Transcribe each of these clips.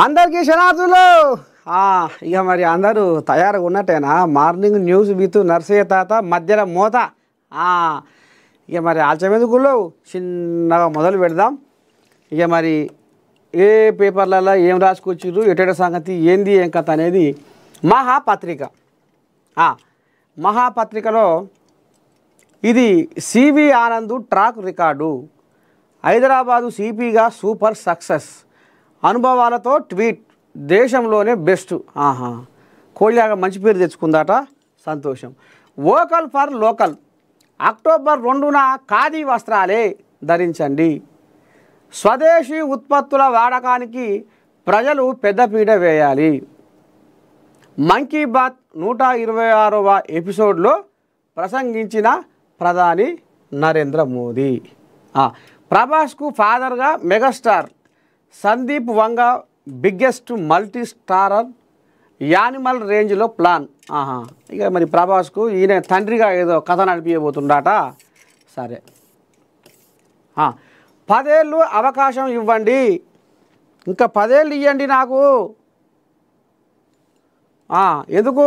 అందరికీ శనార్థులు. ఇక మరి అందరూ తయారుగా ఉన్నట్టేనా? మార్నింగ్ న్యూస్ విత్ నర్సయ్య తాత, మధ్యలో మోత. ఇక మరి ఆల్చమెందుకులో చిన్నగా మొదలు పెడదాం. ఇక మరి ఏ పేపర్లలో ఏం రాసుకొచ్చిర్రు, ఎటెట సంగతి ఏంది ఏం కథ అనేది మహాపత్రిక. మహాపత్రికలో ఇది సివి ఆనంద్ ట్రాక్ రికార్డు. హైదరాబాదు సిపిగా సూపర్ సక్సెస్, అనుభవాలతో ట్వీట్, దేశంలోనే బెస్ట్. కోళ్ళగా మంచి పేరు తెచ్చుకుందాట, సంతోషం. వోకల్ ఫర్ లోకల్, అక్టోబర్ 2న ఖాదీ వస్త్రాలే ధరించండి. స్వదేశీ ఉత్పత్తుల వాడకానికి ప్రజలు పెద్దపీట వేయాలి. మన్ కీ బాత్ 126వ ఎపిసోడ్లో ప్రసంగించిన ప్రధాని నరేంద్ర మోదీ. ప్రభాస్కు ఫాదర్గా మెగాస్టార్ సందీప్ వంగ బిగ్గెస్ట్ మల్టీ స్టారర్ యానిమల్ రేంజ్లో ప్లాన్. ఇక మరి ప్రభాస్కు ఈయన తండ్రిగా ఏదో కథ నడిపించబోతుండట. సరే, 10 ఏళ్ళు అవకాశం ఇవ్వండి, ఇంకా 10 ఏళ్ళు ఇవ్వండి నాకు. ఎందుకు?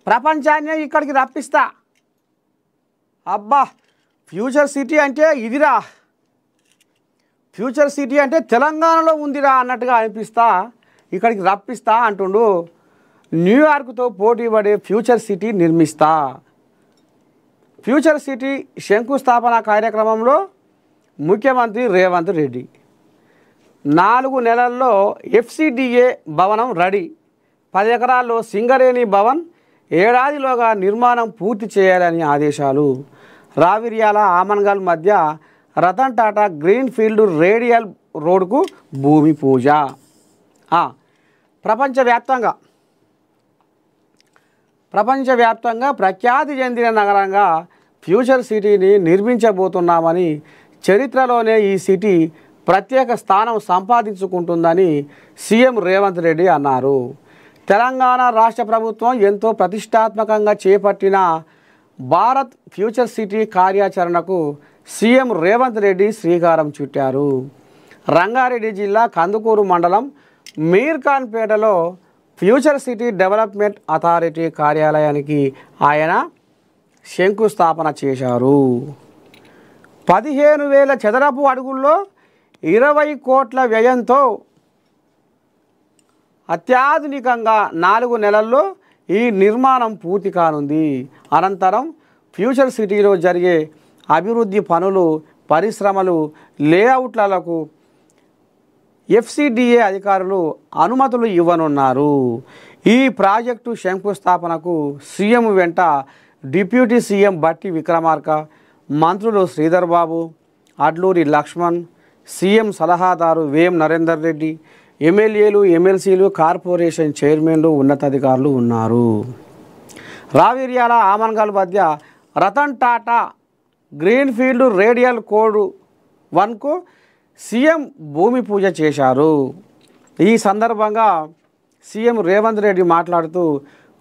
ప్రపంచాన్ని ఇక్కడికి రప్పిస్తా. అబ్బా, ఫ్యూచర్ సిటీ అంటే ఇదిరా, ఫ్యూచర్ సిటీ అంటే తెలంగాణలో ఉందిరా అన్నట్టుగా అనిపిస్తా, ఇక్కడికి రప్పిస్తా అంటుండు. న్యూయార్క్తో పోటీ పడే ఫ్యూచర్ సిటీ నిర్మిస్తా. ఫ్యూచర్ సిటీ శంకుస్థాపన కార్యక్రమంలో ముఖ్యమంత్రి రేవంత్ రెడ్డి. 4 నెలల్లో FCDA భవనం రెడీ. 10 ఎకరాల్లో సింగరేణి భవన్, ఏడాదిలోగా నిర్మాణం పూర్తి చేయాలని ఆదేశాలు. రావిర్యాల ఆమన్గల్ మధ్య రతన్ టాటా గ్రీన్ఫీల్డ్ రేడియల్ రోడ్కు భూమి పూజ. ప్రపంచవ్యాప్తంగా ప్రఖ్యాతి చెందిన నగరంగా ఫ్యూచర్ సిటీని నిర్మించబోతున్నామని, చరిత్రలోనే ఈ సిటీ ప్రత్యేక స్థానం సంపాదించుకుంటుందని సీఎం రేవంత్ రెడ్డి అన్నారు. తెలంగాణ రాష్ట్ర ప్రభుత్వం ఎంతో ప్రతిష్టాత్మకంగా చేపట్టిన భారత్ ఫ్యూచర్ సిటీ కార్యాచరణకు సీఎం రేవంత్ రెడ్డి శ్రీకారం చుట్టారు. రంగారెడ్డి జిల్లా కందుకూరు మండలం మీర్ఖాన్పేటలో ఫ్యూచర్ సిటీ డెవలప్మెంట్ అథారిటీ కార్యాలయానికి ఆయన శంకుస్థాపన చేశారు. 15,000 చదరపు అడుగుల్లో 20 కోట్ల వ్యయంతో అత్యాధునికంగా 4 నెలల్లో ఈ నిర్మాణం పూర్తి కానుంది. అనంతరం ఫ్యూచర్ సిటీలో జరిగే అభివృద్ధి పనులు, పరిశ్రమలు, లేఅవుట్లకు FCDA అధికారులు అనుమతులు ఇవ్వనున్నారు. ఈ ప్రాజెక్టు శంకుస్థాపనకు సీఎం వెంట డిప్యూటీ సీఎం బట్టి విక్రమార్క, మంత్రులు శ్రీధర్ బాబు, అడ్లూరి లక్ష్మణ్, సీఎం సలహాదారు వేం నరేందర్ రెడ్డి, ఎమ్మెల్యేలు, ఎమ్మెల్సీలు, కార్పొరేషన్ చైర్మన్లు, ఉన్నతాధికారులు ఉన్నారు. రావిర్యాల ఆమన్గల్ మధ్య రతన్ టాటా గ్రీన్ఫీల్డ్ రేడియల్ కోడ్ 1కు సీఎం భూమి పూజ చేశారు. ఈ సందర్భంగా సీఎం రేవంత్ రెడ్డి మాట్లాడుతూ,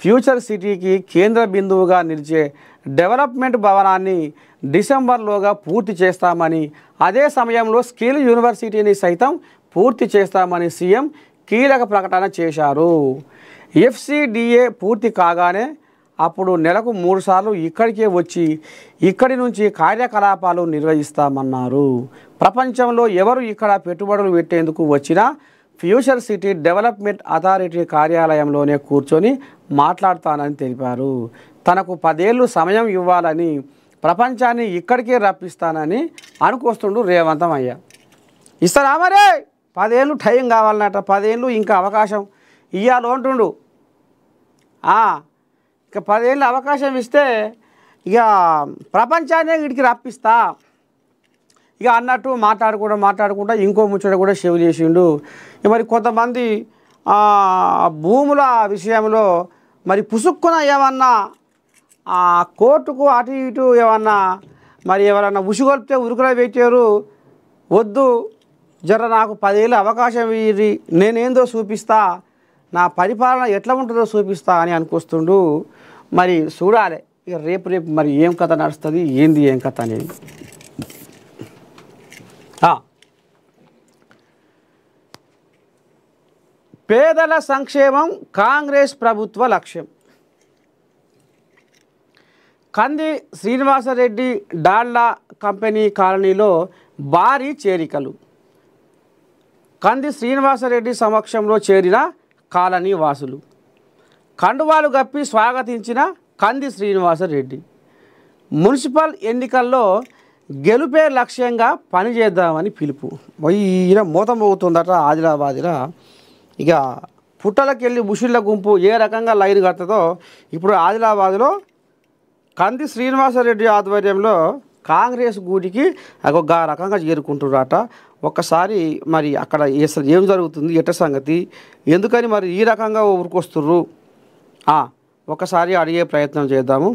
ఫ్యూచర్ సిటీకి కేంద్ర బిందువుగా నిలిచే డెవలప్మెంట్ భవనాన్ని డిసెంబర్లోగా పూర్తి చేస్తామని, అదే సమయంలో స్కిల్ యూనివర్సిటీని సైతం పూర్తి చేస్తామని సీఎం కీలక ప్రకటన చేశారు. FCDA పూర్తి కాగానే అప్పుడు నెలకు 3 సార్లు ఇక్కడికే వచ్చి ఇక్కడి నుంచి కార్యకలాపాలు నిర్వహిస్తామన్నారు. ప్రపంచంలో ఎవరు ఇక్కడ పెట్టుబడులు పెట్టేందుకు వచ్చినా ఫ్యూచర్ సిటీ డెవలప్మెంట్ అథారిటీ కార్యాలయంలోనే కూర్చొని మాట్లాడతానని తెలిపారు. తనకు 10 ఏళ్ళు సమయం ఇవ్వాలని, ప్రపంచాన్ని ఇక్కడికే రప్పిస్తానని అనుకొస్తుండు రేవంత్ అయ్య. ఇస్తారా మరే? 10 ఏళ్ళు టైం కావాలన్నట, 10 ఏళ్ళు ఇంకా అవకాశం ఇవ్వాలి అంటుండు. ఇక 10 ఏళ్ళు అవకాశం ఇస్తే ఇక ప్రపంచాన్ని వీటికి రప్పిస్తా ఇక అన్నట్టు మాట్లాడుకుంటా ఇంకో ముచ్చట కూడా సేవ్ చేసిండు. మరి కొంతమంది భూముల విషయంలో మరి పుసుక్కున ఏమన్నా కోర్టుకు అటు ఇటు ఏమన్నా మరి ఎవరన్నా ఉసుగొల్పితే ఉరుకులో పెట్టారు. వద్దు, జర నాకు 10 ఏళ్ళు అవకాశం ఇయ్యి, నేనేందో చూపిస్తా, నా పరిపాలన ఎట్లా ఉంటుందో చూపిస్తా అని అనుకొస్తుండు. మరి చూడాలి ఇక రేపు మరి ఏం కథ నడుస్తుంది, ఏంది ఏం కథ అనేది. పేదల సంక్షేమం కాంగ్రెస్ ప్రభుత్వ లక్ష్యం. కంది శ్రీనివాసరెడ్డి డాల్డా కంపెనీ కాలనీలో భారీ చేరికలు. కంది శ్రీనివాసరెడ్డి సమక్షంలో చేరిన కాలనీ వాసులు. కండువాలు గప్పి స్వాగతించిన కంది శ్రీనివాసరెడ్డి. మున్సిపల్ ఎన్నికల్లో గెలుపే లక్ష్యంగా పనిచేద్దామని పిలుపు. ఈయన మోతమోగుతుందట ఆదిలాబాద్లో. ఇక పుట్టలకెళ్ళి ముషిళ్ళ గుంపు ఏ రకంగా లైన్ కడుతుందో ఇప్పుడు ఆదిలాబాద్లో కంది శ్రీనివాసరెడ్డి ఆధ్వర్యంలో కాంగ్రెస్ గూటికి ఒక రకంగా చేరుకుంటున్నారట. ఒక్కసారి మరి అక్కడ అసలు ఏం జరుగుతుంది, ఎట్ట సంగతి, ఎందుకని మరి ఈ రకంగా ఊరుకొస్తుర్రు ఒకసారి అడిగే ప్రయత్నం చేద్దాము.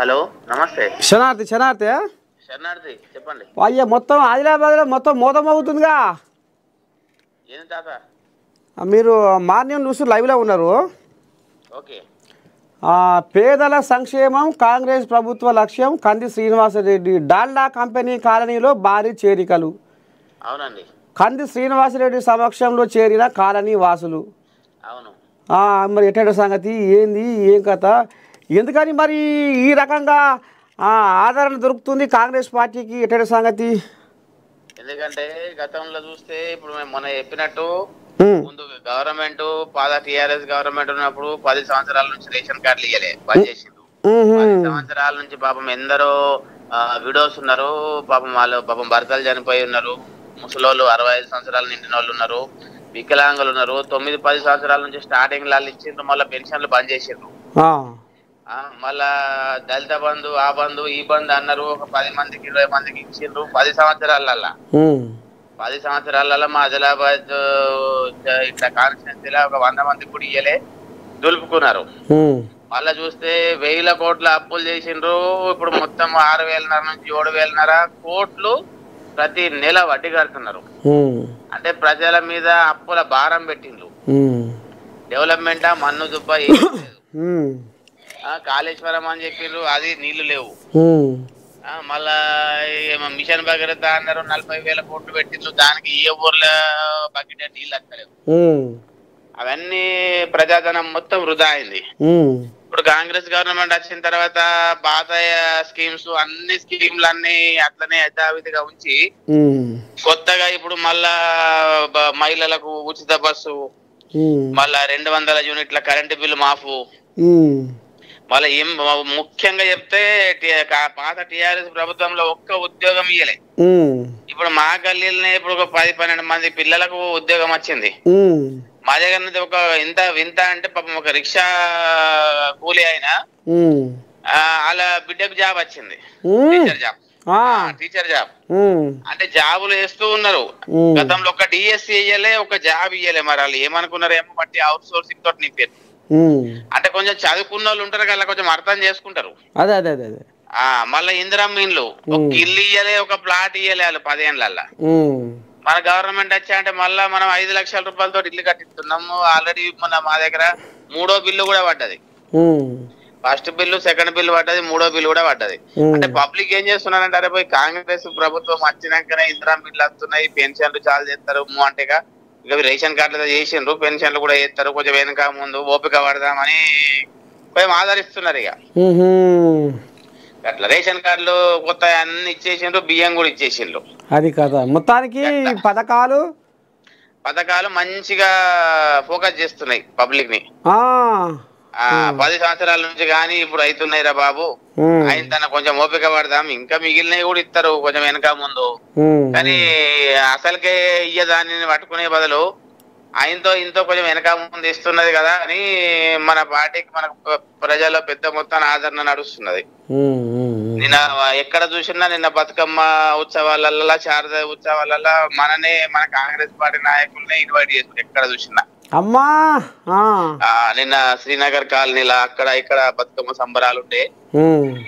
హలో నమస్తే. శనార్థి చెప్పండి. అయ్యా మొత్తం ఆదిలాబాద్లో మొత్తం మోతమవుతుందిగా. ఏంది తాత? మీరు మార్నింగ్ న్యూస్ లైవ్లో ఉన్నారు. ఓకే. పేదల సంక్షేమం కాంగ్రెస్ ప్రభుత్వ లక్ష్యం. కంది శ్రీనివాసరెడ్డి డాల్డా కంపెనీ కాలనీలో భారీ చేరికలు. అవునండి. కంది శ్రీనివాసరెడ్డి సమక్షంలో చేరిన కాలనీ వాసులు. అవును. మరి ఎట్ట సంగతి, ఏంది, ఏం కథ, ఎందుకని మరి ఈ రకంగా ఆదరణ దొరుకుతుంది కాంగ్రెస్ పార్టీకి, ఎట్ట సంగతి? ఎందుకంటే గతంలో చూస్తే ఇప్పుడు మేము మొన్న చెప్పినట్టు ముందు గవర్నమెంట్ టీఆర్ఎస్ గవర్నమెంట్ ఉన్నప్పుడు 10 సంవత్సరాల నుంచి రేషన్ కార్డులు ఇయ్యలే, బంద్ చేసిండు. 10 సంవత్సరాల నుంచి పాపం ఎందరో విడోస్ ఉన్నారు, పాపం భర్తలు చనిపోయి ఉన్నారు, ముసలోళ్ళు 65 సంవత్సరాలు నిండిన వాళ్ళు ఉన్నారు, వికలాంగులు ఉన్నారు. 9-10 సంవత్సరాల నుంచి స్టార్టింగ్ లాలు ఇచ్చిండ్రు, మళ్ళీ పెన్షన్లు బంద్ చేసిండ్రు. మళ్ళా దళిత బంధు, ఆ బంధు, ఈ బంధు అన్నారు. ఒక 10 మందికి 20 మందికి ఇచ్చిండ్రు 10 సంవత్సరాలల్లా. 10 సంవత్సరాలలో మా ఆదిలాబాద్ ఇట్లా కాన్స్టిట్యున్సీలో ఒక 100 మందికి కూడా ఇయ్యలే, దులుపుకున్నారు. మళ్ళా చూస్తే 1000 కోట్ల అప్పులు చేసిండ్రు. ఇప్పుడు మొత్తం 6,500 నుంచి 7,500 కోట్లు ప్రతి నెల వడ్డీ కడుతున్నారు. అంటే ప్రజల మీద అప్పుల భారం పెట్టిండ్రు. డెవలప్మెంట్ మన్ను దుబ్బ ఏం లేదు. కాళేశ్వరం అని చెప్పిండ్రు, అది నీళ్లు లేవు. మళ్ళా మిషన్ భగీరథ అన్నారు, 40,000 కోట్లు పెట్టిండ్రు, దానికి ఏ ఊర్ల బకెట్ నీళ్ళు వస్తలేవు. అవన్నీ ప్రజాధనం మొత్తం వృధా అయింది. ఇప్పుడు కాంగ్రెస్ గవర్నమెంట్ వచ్చిన తర్వాత పాత స్కీమ్స్ అన్ని స్కీమ్లు అన్ని అట్లనే యథావిధిగా ఉంచి కొత్తగా ఇప్పుడు మళ్ళా మహిళలకు ఉచిత బస్సు, మళ్ళా 200 యూనిట్ల కరెంటు బిల్లు మాఫు, మళ్ళీ ఏం ముఖ్యంగా చెప్తే పాత టీఆర్ఎస్ ప్రభుత్వంలో ఒక్క ఉద్యోగం ఇయ్యలే. ఇప్పుడు మా గల్లీలనే ఇప్పుడు ఒక 10-12 మంది పిల్లలకు ఉద్యోగం వచ్చింది. మా దగ్గర ఒక వింత అంటే పాపం ఒక రిక్షా కూలీ అయినా వాళ్ళ బిడ్డకు జాబ్ వచ్చింది, టీచర్ జాబ్. అంటే జాబులు వేస్తూ ఉన్నారు. గతంలో ఒక డిఎస్సి ఇయ్యలే, ఒక జాబ్ ఇయ్యలే. మరి వాళ్ళు ఏమనుకున్నారు ఏమో బట్టి అవుట్ సోర్సింగ్ తోటి నింపారు. అంటే కొంచెం చదువుకున్న వాళ్ళు ఉంటారు కదా, కొంచెం అర్థం చేసుకుంటారు. అదే అదే అదే అదే మళ్ళీ ఇందిరమ్మ ఇండ్లు ఒక ఇల్లు ఇయ్యలే, ఒక ప్లాట్ ఇయ్యలే వాళ్ళు 10 ఏళ్ళ. మన గవర్నమెంట్ వచ్చా అంటే మళ్ళా మనం 5 లక్షల రూపాయలతో ఇల్లు కట్టిస్తున్నాము. ఆల్రెడీ మా దగ్గర 3వ బిల్లు కూడా పడ్డది. ఫస్ట్ బిల్లు, సెకండ్ బిల్లు పడ్డది, 3వ బిల్లు కూడా పడ్డది. అంటే పబ్లిక్ ఏం చేస్తున్నారంటే అరే పోయి కాంగ్రెస్ ప్రభుత్వం వచ్చినాకనే ఇందిరమ్మ ఇండ్లు వస్తున్నాయి, పెన్షన్లు చాలా చేస్తారు అంటే ఇక రేషన్ కార్డులు చేసిండ్రు, పెన్షన్లు కూడా చేస్తారు, కొంచెం వెనక ముందు ఓపిక పడదామని కొంచెం ఆదరిస్తున్నారు. ఇక అట్లా రేషన్ కార్డులు కొత్త అన్ని ఇచ్చేసిండ్రు, బియ్యం కూడా ఇచ్చేసిండ్రు. అది కదా మొత్తానికి పథకాలు మంచిగా ఫోకస్ చేస్తున్నాయి పబ్లిక్ ని. 10 సంవత్సరాల నుంచి కానీ ఇప్పుడు అవుతున్నాయిరా బాబు, ఆయన తన కొంచెం ఓపిక పడదాం, ఇంకా మిగిలినవి కూడా ఇస్తారు కొంచెం వెనక ముందు. కానీ అసలుకే ఇయ్యదాన్ని పట్టుకునే బదులు ఆయనతో ఇంతో కొంచెం వెనక ముందు ఇస్తున్నది కదా అని మన పార్టీకి మన ప్రజల్లో పెద్ద మొత్తాన్ని ఆదరణ నడుస్తున్నది. నిన్న ఎక్కడ చూసినా నిన్న బతుకమ్మ ఉత్సవాలలో, శారద ఉత్సవాలలో మన కాంగ్రెస్ పార్టీ నాయకులనే ఇన్వైట్ చేస్తారు ఎక్కడ చూసినా. అమ్మా నిన్న శ్రీనగర్ కాలనీలా అక్కడ ఇక్కడ బతుకమ్మ సంబరాలు ఉంటే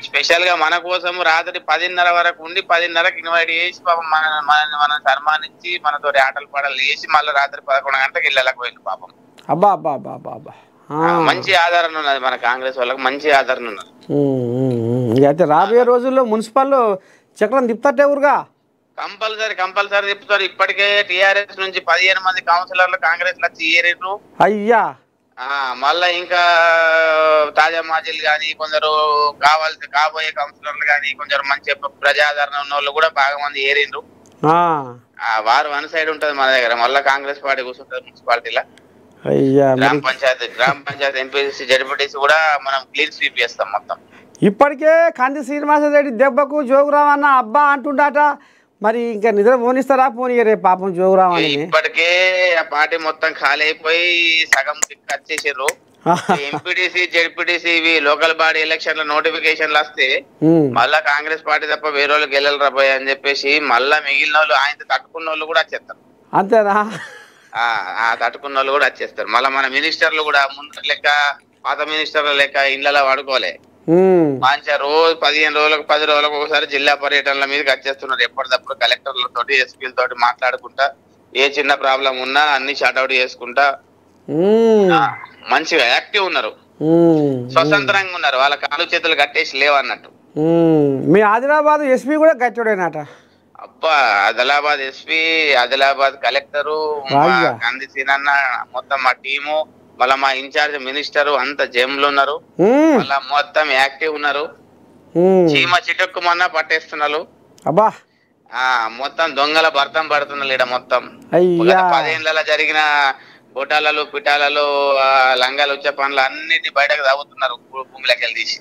స్పెషల్ గా మన కోసం రాత్రి 10:30 వరకు ఉండి 10:30కి ఇన్వైట్ చేసి పాపం మనం సన్మానించి మనతో ఆటలు పాటలు చేసి మళ్ళీ రాత్రి 11 గంటలకు ఇళ్ళకి పోయింది పాపం. అబ్బా అబ్బా అబ్బా అబ్బా అబ్బా మంచి ఆదరణ ఉన్నది మన కాంగ్రెస్ వాళ్ళకి, మంచి ఆదరణ ఉన్నది. అయితే రాబోయే రోజుల్లో మున్సిపల్ చక్రం తిప్పుతాటే ఊరుగా కంపల్సరీ తిప్పుతారు. ఇప్పటికే టిఆర్ఎస్ నుంచి 15 మంది కౌన్సిలర్లు కాంగ్రెస్ లో వచ్చి ఏరేరు. అయ్యా మళ్ళా ఇంకా తాజా మాజీలు గాని కొందరు కాబోయే కౌన్సిలర్లు గాని కొందరు మంచి ప్రజాదరణ ఉన్న వాళ్ళు కూడా బాగా మంది ఏరిండ్రు. వారు వన్ సైడ్ ఉంటది మన దగ్గర, మళ్ళా కాంగ్రెస్ పార్టీ కూర్చుంటది మున్సిపాలిటీలో. గ్రామ పంచాయతీ ఎంపీసీ జడ్పీటీసీ కూడా మనం క్లీన్ స్వీప్ చేస్తాం మొత్తం. ఇప్పటికే కంది శ్రీనివాసరెడ్డి దెబ్బకు జోగురామన్న అబ్బా అంటుండట, మరి ఇంకా నిద్ర పోనిస్తారా పోనీయరే పాపం జోగురామని. ఇప్పటికే ఆ పార్టీ మొత్తం ఖాళీ అయిపోయి సగం వచ్చేసారు. ఎంపీటీసీ జడ్పీటీసీ లోకల్ బాడీ ఎలక్షన్ల నోటిఫికేషన్లు వస్తే మళ్ళా కాంగ్రెస్ పార్టీ తప్ప వేరే వాళ్ళు గెలలు రాబోయే అని చెప్పేసి మళ్ళా మిగిలిన వాళ్ళు ఆయన తట్టుకున్న వాళ్ళు కూడా వచ్చేస్తారు. అంతేనా? తట్టుకున్న వాళ్ళు కూడా వచ్చేస్తారు. మళ్ళీ మన మినిస్టర్లు కూడా ముందు లెక్క పాత మినిస్టర్ల లెక్క ఇళ్లలో వాడుకోలే, మంచిగా రోజు 15 రోజులకు 10 రోజులకు ఒకసారి జిల్లా పర్యటనల మీదకి వచ్చేస్తున్నారు. ఎప్పటికప్పుడు కలెక్టర్లతోటి ఎస్పీలతోటి మాట్లాడుకుంటా ఏ చిన్న ప్రాబ్లం ఉన్నా అన్ని షార్ట్అవుట్ చేసుకుంటా మంచిగా యాక్టివ్ ఉన్నారు, స్వతంత్రంగా ఉన్నారు. వాళ్ళ కాలు చేతులు కట్టేసి లేవన్నట్టు. మీ ఆదిలాబాద్ ఎస్పీ కూడా గట్టోడేనట. అబ్బా ఆదిలాబాద్ ఎస్పీ, ఆదిలాబాద్ కలెక్టరు, కంది సీనన్న, మొత్తం మా టీము, మళ్ళా మా ఇన్ఛార్జ్ మినిస్టర్ అంత జైమ్లు ఉన్నారు. మళ్ళా మొత్తం యాక్టివ్ ఉన్నారు. చీమ చిటుక్కుమన్నా పట్టేస్తున్నారు. అబ్బా మొత్తం దొంగల భర్తం పడుతున్నారు ఈడ మొత్తం. 10 ఏళ్ళలో జరిగిన గోటాలలో పిటాలలో లంగాలు వచ్చే పనులు అన్నిటి బయటకు తాగుతున్నారు భూమిలోకి వెళ్ళి తీసి.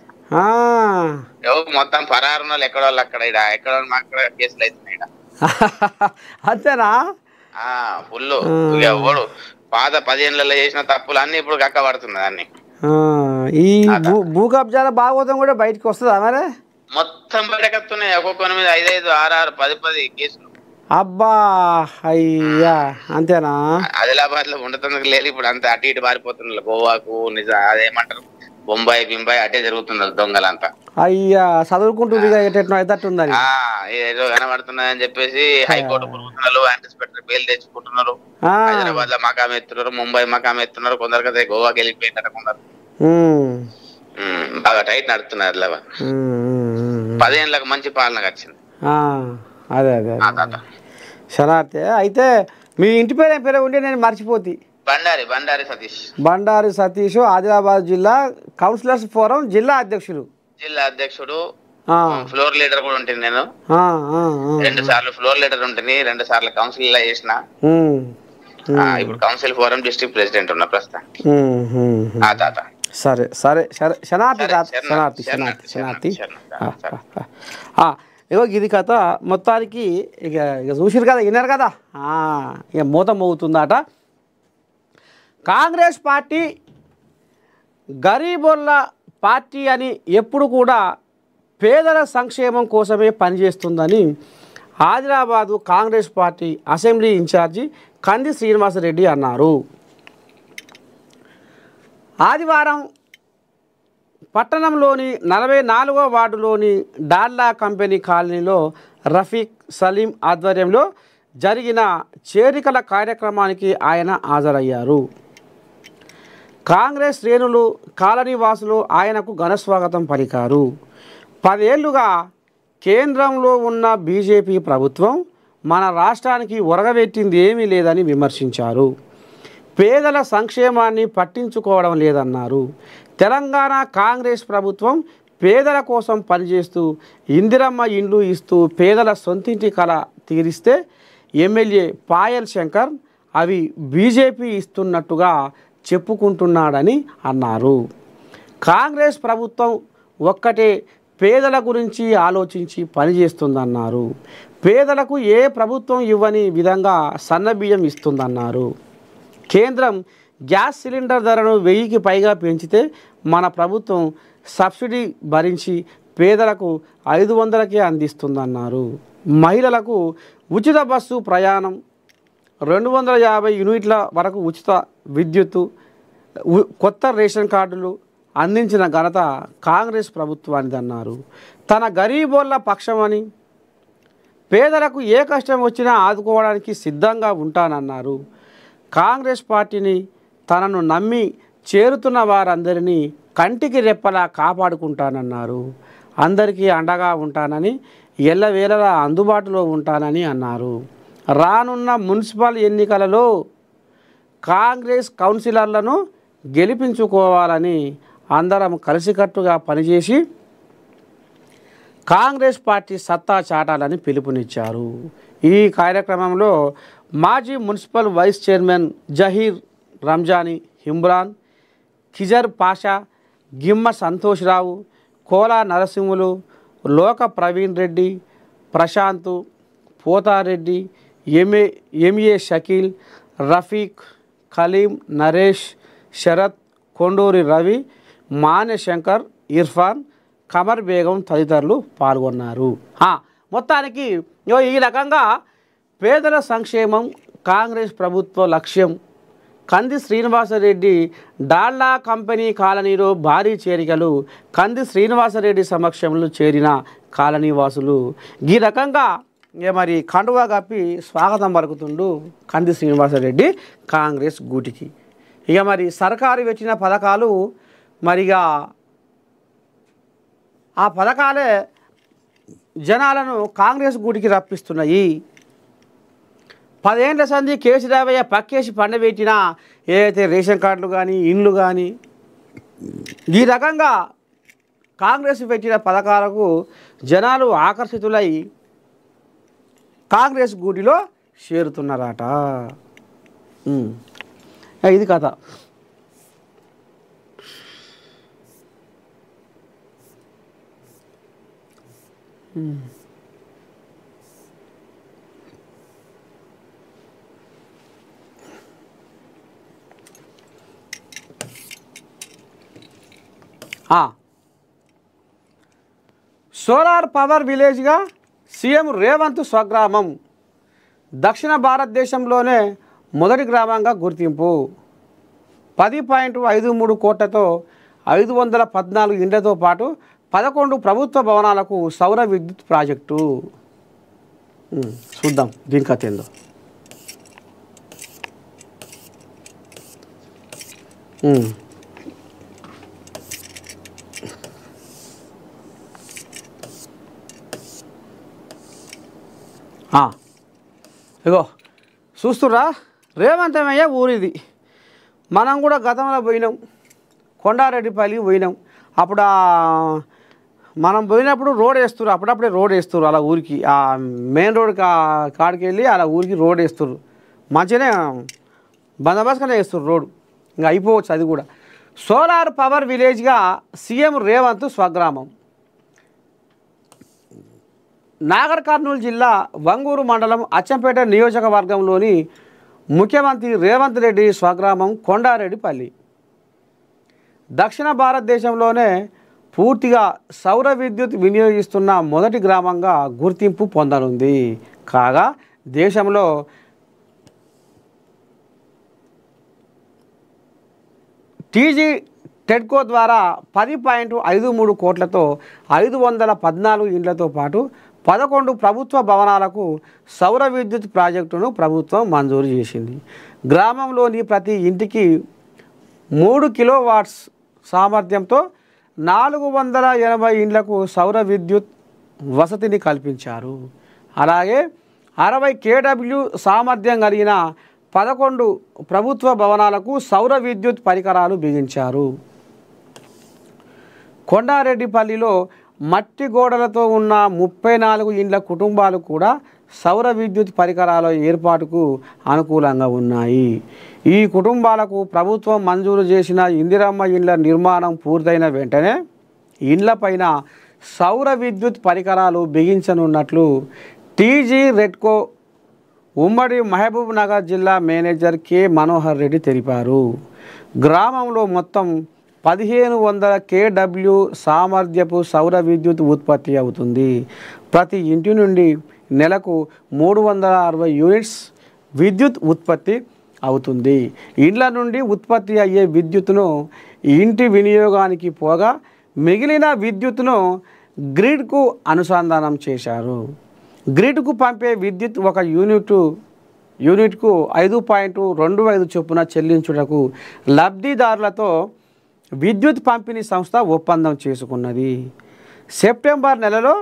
మొత్తం పరారున్నారు ఎక్కడ వాళ్ళు అక్కడ, ఎక్కడ అక్కడ కేసులు అవుతున్నాయి. అంతేనా? ఫుల్ ఓడు పాత 10 ఏళ్ళలో చేసిన తప్పులు అన్ని ఇప్పుడు కక్క పడుతున్నాయి అన్ని. ఈ భూ కబ్జాల భాగవతం కూడా బయటకు వస్తుందా మరి? మొత్తం బయటకు వస్తున్నాయి. ఒక్కొక్కరి మీద 5, 6, 10 కేసులు. అబ్బా అయ్యా అంతేనా? ఆదిలాబాద్ లో ఉండటం లేదు ఇప్పుడు, అంత అటు ఇటు పారిపోతున్నారు. గోవాకు అదేమంటారు బొంబాయి బింబాయి అటే జరుగుతున్నారు దొంగలంతా. అయ్యా చదువుకుంటుంది ఏదో కనబడుతున్నాయని చెప్పేసి హైకోర్టు పురుగుతున్నారు, యాంటిసిపేటరీ బెయిల్ తెచ్చుకుంటున్నారు. హైదరాబాద్ లో మకాం ఎత్తున్నారు, ముంబై మకాం ఎత్తున్నారు, కొందరు కదా గోవాకి వెళ్ళిపోయిందట కొందరు. బాగా టైట్ నడుతున్నారు ఆదిలాబాద్. 10 ఏళ్ళకి మంచి పాలన వచ్చింది. అదే అదే శనార్థి. అయితే మీ ఇంటి పేరు ఏం పేరు ఉంటే నేను మర్చిపోతి. బండారి సతీష్, ఆదిలాబాద్ జిల్లా కౌన్సిలర్స్ ఫోరం జిల్లా అధ్యక్షుడు. ఫ్లోర్ లీడర్ కూడా ఉంటుంది. నేను 2 సార్లు ఫ్లోర్ లీడర్ ఉంటుంది, 2 సార్లు కౌన్సిల్ చేసిన. ఇప్పుడు కౌన్సిల్ ఫోరం డిస్ట్రిక్ట్ ప్రెసిడెంట్ ఉన్నా ప్రస్తుతం. సరే సరే సరే శనార్థి శనార్థి శనార్థి. ఇగో ఇది కథ మొత్తానికి. ఇక చూసిరు కదా, విన్నారు కదా, ఇక మూత మోగుతుందట. కాంగ్రెస్ పార్టీ గరీబోళ్ళ పార్టీ అని ఎప్పుడు కూడా పేదల సంక్షేమం కోసమే పనిచేస్తుందని Adilabad Congress party assembly incharge Kandi Srinivasa Reddy అన్నారు. ఆదివారం పట్టణంలోని 44వ వార్డులోని డాల్లా కంపెనీ కాలనీలో రఫీక్ సలీం ఆధ్వర్యంలో జరిగిన చేరికల కార్యక్రమానికి ఆయన హాజరయ్యారు. కాంగ్రెస్ శ్రేణులు, కాలనీ వాసులు ఆయనకు ఘనస్వాగతం పలికారు. 10 ఏళ్లుగా కేంద్రంలో ఉన్న బీజేపీ ప్రభుత్వం మన రాష్ట్రానికి ఒరగబెట్టింది ఏమీ లేదని విమర్శించారు. పేదల సంక్షేమాన్ని పట్టించుకోవడం లేదన్నారు. తెలంగాణ కాంగ్రెస్ ప్రభుత్వం పేదల కోసం పనిచేస్తూ ఇందిరమ్మ ఇండ్లు ఇస్తూ పేదల సొంతింటి కళ తీరిస్తే ఎమ్మెల్యే పాయల్ శంకర్ అవి బీజేపీ ఇస్తున్నట్టుగా చెప్పుకుంటున్నాడని అన్నారు. కాంగ్రెస్ ప్రభుత్వం ఒక్కటే పేదల గురించి ఆలోచించి పనిచేస్తుందన్నారు. పేదలకు ఏ ప్రభుత్వం ఇవ్వని విధంగా సన్నబియ్యం ఇస్తుందన్నారు. కేంద్రం గ్యాస్ సిలిండర్ ధరను 1000కి పైగా పెంచితే మన ప్రభుత్వం సబ్సిడీ భరించి పేదలకు 500కే అందిస్తుందన్నారు. మహిళలకు ఉచిత బస్సు ప్రయాణం 250 యూనిట్ల వరకు ఉచిత విద్యుత్తు, కొత్త రేషన్ కార్డులు అందించిన ఘనత కాంగ్రెస్ ప్రభుత్వానిదన్నారు. తన గరీబోళ్ళ పక్షమని, పేదలకు ఏ కష్టం వచ్చినా ఆదుకోవడానికి సిద్ధంగా ఉంటానన్నారు. కాంగ్రెస్ పార్టీని తనను నమ్మి చేరుతున్న వారందరినీ కంటికి రెప్పలా కాపాడుకుంటానన్నారు. అందరికీ అండగా ఉంటానని, ఎల్లవేళలా అందుబాటులో ఉంటానని అన్నారు. రానున్న మున్సిపల్ ఎన్నికలలో కాంగ్రెస్ కౌన్సిలర్లను గెలిపించుకోవాలని అందరం కలిసికట్టుగా పనిచేసి కాంగ్రెస్ పార్టీ సత్తా చాటాలని పిలుపునిచ్చారు. ఈ కార్యక్రమంలో మాజీ municipal vice chairman Zaheer Ramzani, Imran, Khizar Pasha, Gimma Santoshrao, Kola Narasimhulu, Loka Praveen Reddy, Prashanth, Pothareddy, MA Shakeel, Rafiq, Kaleem, Naresh, Sharath, Konduri Ravi, Manya Shankar, Irfan, comer Begum తదితరులు పాల్గొన్నారు. మొత్తానికి ఈ రకంగా పేదల సంక్షేమం కాంగ్రెస్ ప్రభుత్వ లక్ష్యం. కంది శ్రీనివాసరెడ్డి డాల్డా కంపెనీ కాలనీలో భారీ చేరికలు. కంది శ్రీనివాసరెడ్డి సమక్షంలో చేరిన కాలనీ వాసులు ఈ రకంగా మరి కండువా కప్పి స్వాగతం పలుకుతుండు కంది శ్రీనివాసరెడ్డి కాంగ్రెస్ గూటికి. ఇక మరి సర్కారు పెట్టిన పథకాలు మరిగా ఆ పథకాలే జనాలను కాంగ్రెస్ గూటికి రప్పిస్తున్నాయి. 10 ఏళ్ల సంధి కేసీరావయ్య పక్కేసి పండబెట్టిన ఏదైతే రేషన్ కార్డులు కానీ ఇండ్లు కానీ ఈ రకంగా కాంగ్రెస్ పెట్టిన పథకాలకు జనాలు ఆకర్షితులై కాంగ్రెస్ గూటిలో చేరుతున్నారట. ఇది కథ. సోలార్ పవర్ విలేజ్గా సీఎం రేవంత్ స్వగ్రామం. దక్షిణ భారతదేశంలోనే మొదటి గ్రామంగా గుర్తింపు. 10.53 కోట్లతో 514 ఇండ్లతో పాటు 11 ప్రభుత్వ భవనాలకు సౌర విద్యుత్ ప్రాజెక్టు. చూద్దాం దీని కథ ఏందో. ఇగో చూస్తుర్రా, రేవంతమయ్య ఊరిది. మనం కూడా గతంలో పోయినాం, కొండారెడ్డిపల్లి పోయినాం. అప్పుడు మనం పోయినప్పుడు రోడ్ వేస్తున్నారు, అప్పుడప్పుడే రోడ్ వేస్తున్నారు అలా ఊరికి. ఆ మెయిన్ రోడ్ కాడికి వెళ్ళి అలా ఊరికి రోడ్ వేస్తున్నారు. మంచిగానే బందోబస్తుగానే వేస్తున్నారు రోడ్. ఇంకా అయిపోవచ్చు అది కూడా. సోలార్ పవర్ విలేజ్గా సీఎం రేవంత్ స్వగ్రామం. నాగర్ కర్నూలు జిల్లా వంగూరు మండలం అచ్చంపేట నియోజకవర్గంలోని ముఖ్యమంత్రి రేవంత్ రెడ్డి స్వగ్రామం కొండారెడ్డిపల్లి. దక్షిణ భారతదేశంలోనే పూర్తిగా సౌర విద్యుత్ వినియోగిస్తున్న మొదటి గ్రామంగా గుర్తింపు పొందనుంది. కాగా దేశంలో టీజీ టెడ్కో ద్వారా 10.53 కోట్లతో 514 ఇండ్లతో పాటు 11 ప్రభుత్వ భవనాలకు సౌర విద్యుత్ ప్రాజెక్టును ప్రభుత్వం మంజూరు చేసింది. గ్రామంలోని ప్రతి ఇంటికి 3 కిలోవాట్స్ సామర్థ్యంతో 480 ఇండ్లకు సౌర విద్యుత్ వసతిని కల్పించారు. అలాగే 60 కేడబ్ల్యూ సామర్థ్యం కలిగిన 11 ప్రభుత్వ భవనాలకు సౌర విద్యుత్ పరికరాలు బిగించారు. కొండారెడ్డిపల్లిలో మట్టి గోడలతో ఉన్న 34 ఇండ్ల కుటుంబాలు కూడా సౌర విద్యుత్ పరికరాల ఏర్పాటుకు అనుకూలంగా ఉన్నాయి. ఈ కుటుంబాలకు ప్రభుత్వం మంజూరు చేసిన ఇందిరమ్మ ఇండ్ల నిర్మాణం పూర్తయిన వెంటనే ఇండ్లపైన సౌర విద్యుత్ పరికరాలు బిగించనున్నట్లు టీజీ రెడ్కో ఉమ్మడి మహబూబ్ నగర్ జిల్లా మేనేజర్ కె మనోహర్ రెడ్డి తెలిపారు. గ్రామంలో మొత్తం 1500 కేడబ్ల్యూ సామర్థ్యపు సౌర విద్యుత్ ఉత్పత్తి అవుతుంది. ప్రతి ఇంటి నుండి నెలకు 360 యూనిట్స్ విద్యుత్ ఉత్పత్తి అవుతుంది. ఇండ్ల నుండి ఉత్పత్తి అయ్యే విద్యుత్తును ఇంటి వినియోగానికి పోగా మిగిలిన విద్యుత్తును గ్రిడ్కు అనుసంధానం చేశారు. గ్రిడ్కు పంపే విద్యుత్ ఒక యూనిట్కు 5.25 చొప్పున చెల్లించుటకు లబ్ధిదారులతో విద్యుత్ పంపిణీ సంస్థ ఒప్పందం చేసుకున్నది. సెప్టెంబర్ నెలలో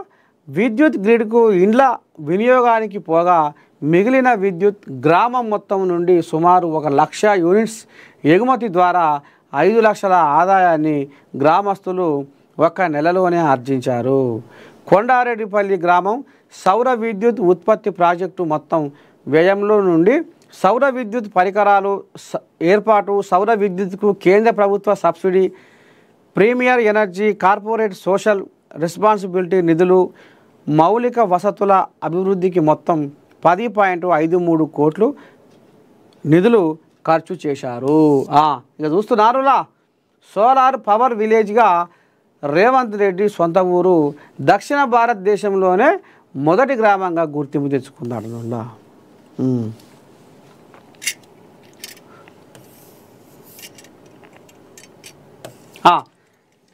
విద్యుత్ గ్రిడ్కు ఇండ్ల వినియోగానికి పోగా మిగిలిన విద్యుత్ గ్రామం మొత్తం నుండి సుమారు 1 లక్ష యూనిట్స్ ఎగుమతి ద్వారా 5 లక్షల ఆదాయాన్ని గ్రామస్తులు ఒక్క నెలలోనే ఆర్జించారు. కొండారెడ్డిపల్లి గ్రామం సౌర విద్యుత్ ఉత్పత్తి ప్రాజెక్టు మొత్తం వ్యయంలో నుండి సౌర విద్యుత్ పరికరాలు ఏర్పాటు, సౌర విద్యుత్కు కేంద్ర ప్రభుత్వ subsidy, premier energy corporate social responsibility నిధులు, మౌలిక వసతుల అభివృద్ధికి మొత్తం 10.53 కోట్లు నిధులు ఖర్చు చేశారు. ఇక చూస్తున్నారులా, సోలార్ పవర్ విలేజ్గా రేవంత్ రెడ్డి సొంత ఊరు దక్షిణ భారతదేశంలోనే మొదటి గ్రామంగా గుర్తింపు తెచ్చుకున్నాడు.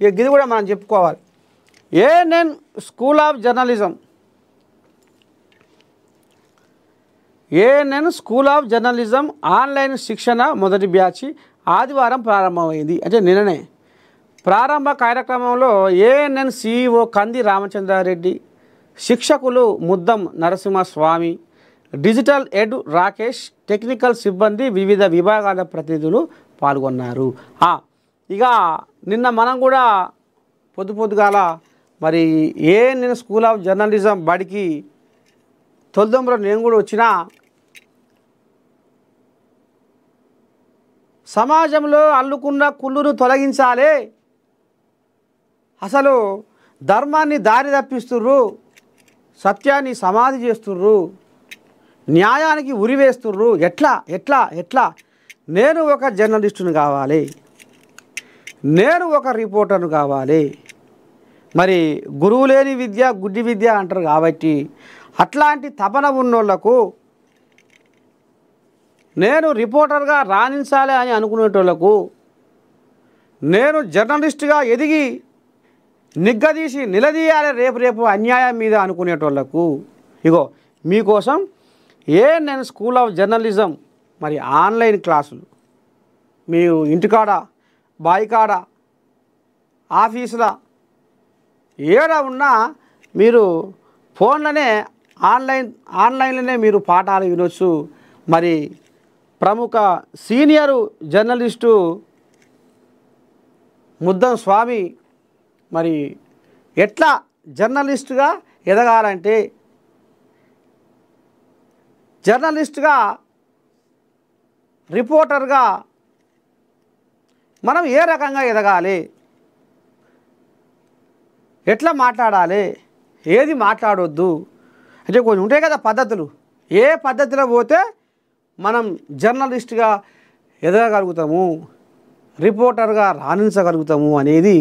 ఇక ఇది కూడా మనం చెప్పుకోవాలి. ANN school of journalism, ANN school of journalism online శిక్షణ మొదటి బ్యాచ్ ఆదివారం ప్రారంభమైంది. అంటే నిన్ననే ప్రారంభ కార్యక్రమంలో ఏఎన్ఎన్ సిఇఓ కంది రామచంద్రారెడ్డి, శిక్షకులు ముద్దం నరసింహస్వామి, డిజిటల్ ఎడ్ రాకేష్, టెక్నికల్ సిబ్బంది, వివిధ విభాగాల ప్రతినిధులు పాల్గొన్నారు. ఇక నిన్న మనం కూడా పొద్దుగాల మరి ఏఎన్ఎన్ స్కూల్ ఆఫ్ జర్నలిజం బడికి తొలిదొంబర నేను కూడా వచ్చిన సమాజంలో అల్లుకున్న కుళ్ళును తొలగించాలి, అసలు ధర్మాన్ని దారి తప్పిస్తుర్రు, సత్యాన్ని సమాధి చేస్తుర్రు, న్యాయానికి ఉరివేస్తుర్రు. ఎట్లా ఎట్లా ఎట్లా నేను ఒక జర్నలిస్టును కావాలి, నేను ఒక రిపోర్టర్ను కావాలి. మరి గురువు లేని విద్య గుడ్డి విద్య అంటారు. కాబట్టి అట్లాంటి తపన ఉన్నోళ్లకు, నేను రిపోర్టర్గా రాణించాలి అని అనుకునేటోళ్లకు, నేను జర్నలిస్టుగా ఎదిగి నిగ్గదీసి నిలదీయాలి రేపు అన్యాయం మీద అనుకునేటోళ్లకు, ఇగో మీకోసం ఏఎన్ఎన్ స్కూల్ ఆఫ్ జర్నలిజం మరి ఆన్లైన్ క్లాసులు మీరు ఇంటికాడ, బాయికాడ, ఆఫీసులో ఏడ ఉన్నా మీరు ఫోన్లోనే ఆన్లైన్లోనే మీరు పాఠాలు వినొచ్చు. మరి ప్రముఖ సీనియరు జర్నలిస్టు ముద్దం స్వామి మరి ఎట్లా జర్నలిస్టుగా ఎదగాలంటే, జర్నలిస్టుగా రిపోర్టర్గా మనం ఏ రకంగా ఎదగాలి, ఎట్లా మాట్లాడాలి, ఏది మాట్లాడొద్దు అంటే కొన్ని ఉంటాయి కదా పద్ధతులు. ఏ పద్ధతిలో పోతే మనం జర్నలిస్ట్గా ఎదగగలుగుతాము, రిపోర్టర్గా రాణించగలుగుతాము అనేది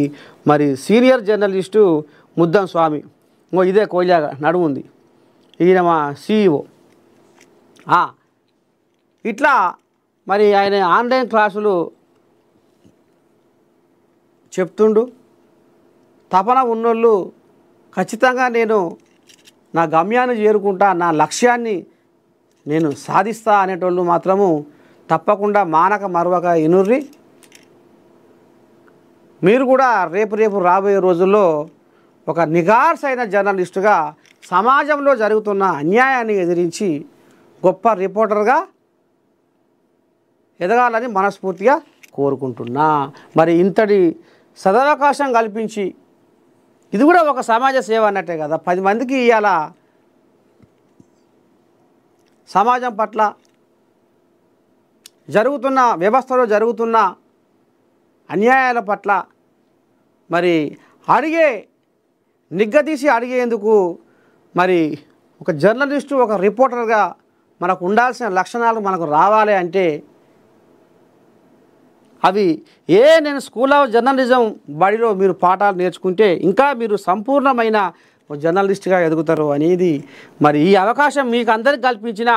మరి సీనియర్ జర్నలిస్టు ముద్దం స్వామి, ఇదే కోయిలాగా నడుముంది, ఈయన మా సిఇఓ. ఇట్లా మరి ఆయన ఆన్లైన్ క్లాసులు చెప్తుండు. తపన ఉన్నోళ్ళు ఖచ్చితంగా నేను నా గమ్యాన్ని చేరుకుంటా, నా లక్ష్యాన్ని నేను సాధిస్తా అనేటోళ్ళు మాత్రము తప్పకుండా మానక మరవక ఇనుర్రి. మీరు కూడా రేపు రాబోయే రోజుల్లో ఒక నిగార్సైన జర్నలిస్టుగా సమాజంలో జరుగుతున్న అన్యాయాన్ని ఎదిరించి గొప్ప రిపోర్టర్గా ఎదగాలని మనస్ఫూర్తిగా కోరుకుంటున్నా. మరి ఇంతటి సదవకాశం కల్పించి, ఇది కూడా ఒక సమాజ సేవ అన్నట్టే కదా, 10 మందికి ఇవాళ సమాజం పట్ల జరుగుతున్న వ్యవస్థలో జరుగుతున్న అన్యాయాల పట్ల మరి నిగ్గదీసి అడిగేందుకు మరి ఒక జర్నలిస్టు, ఒక రిపోర్టర్గా మనకు ఉండాల్సిన లక్షణాలు మనకు రావాలి అంటే అవి నేను స్కూల్ ఆఫ్ జర్నలిజం బడిలో మీరు పాఠాలు నేర్చుకుంటే ఇంకా మీరు సంపూర్ణమైన జర్నలిస్ట్గా ఎదుగుతారు అనేది మరి ఈ అవకాశం మీకు అందరికి కల్పించిన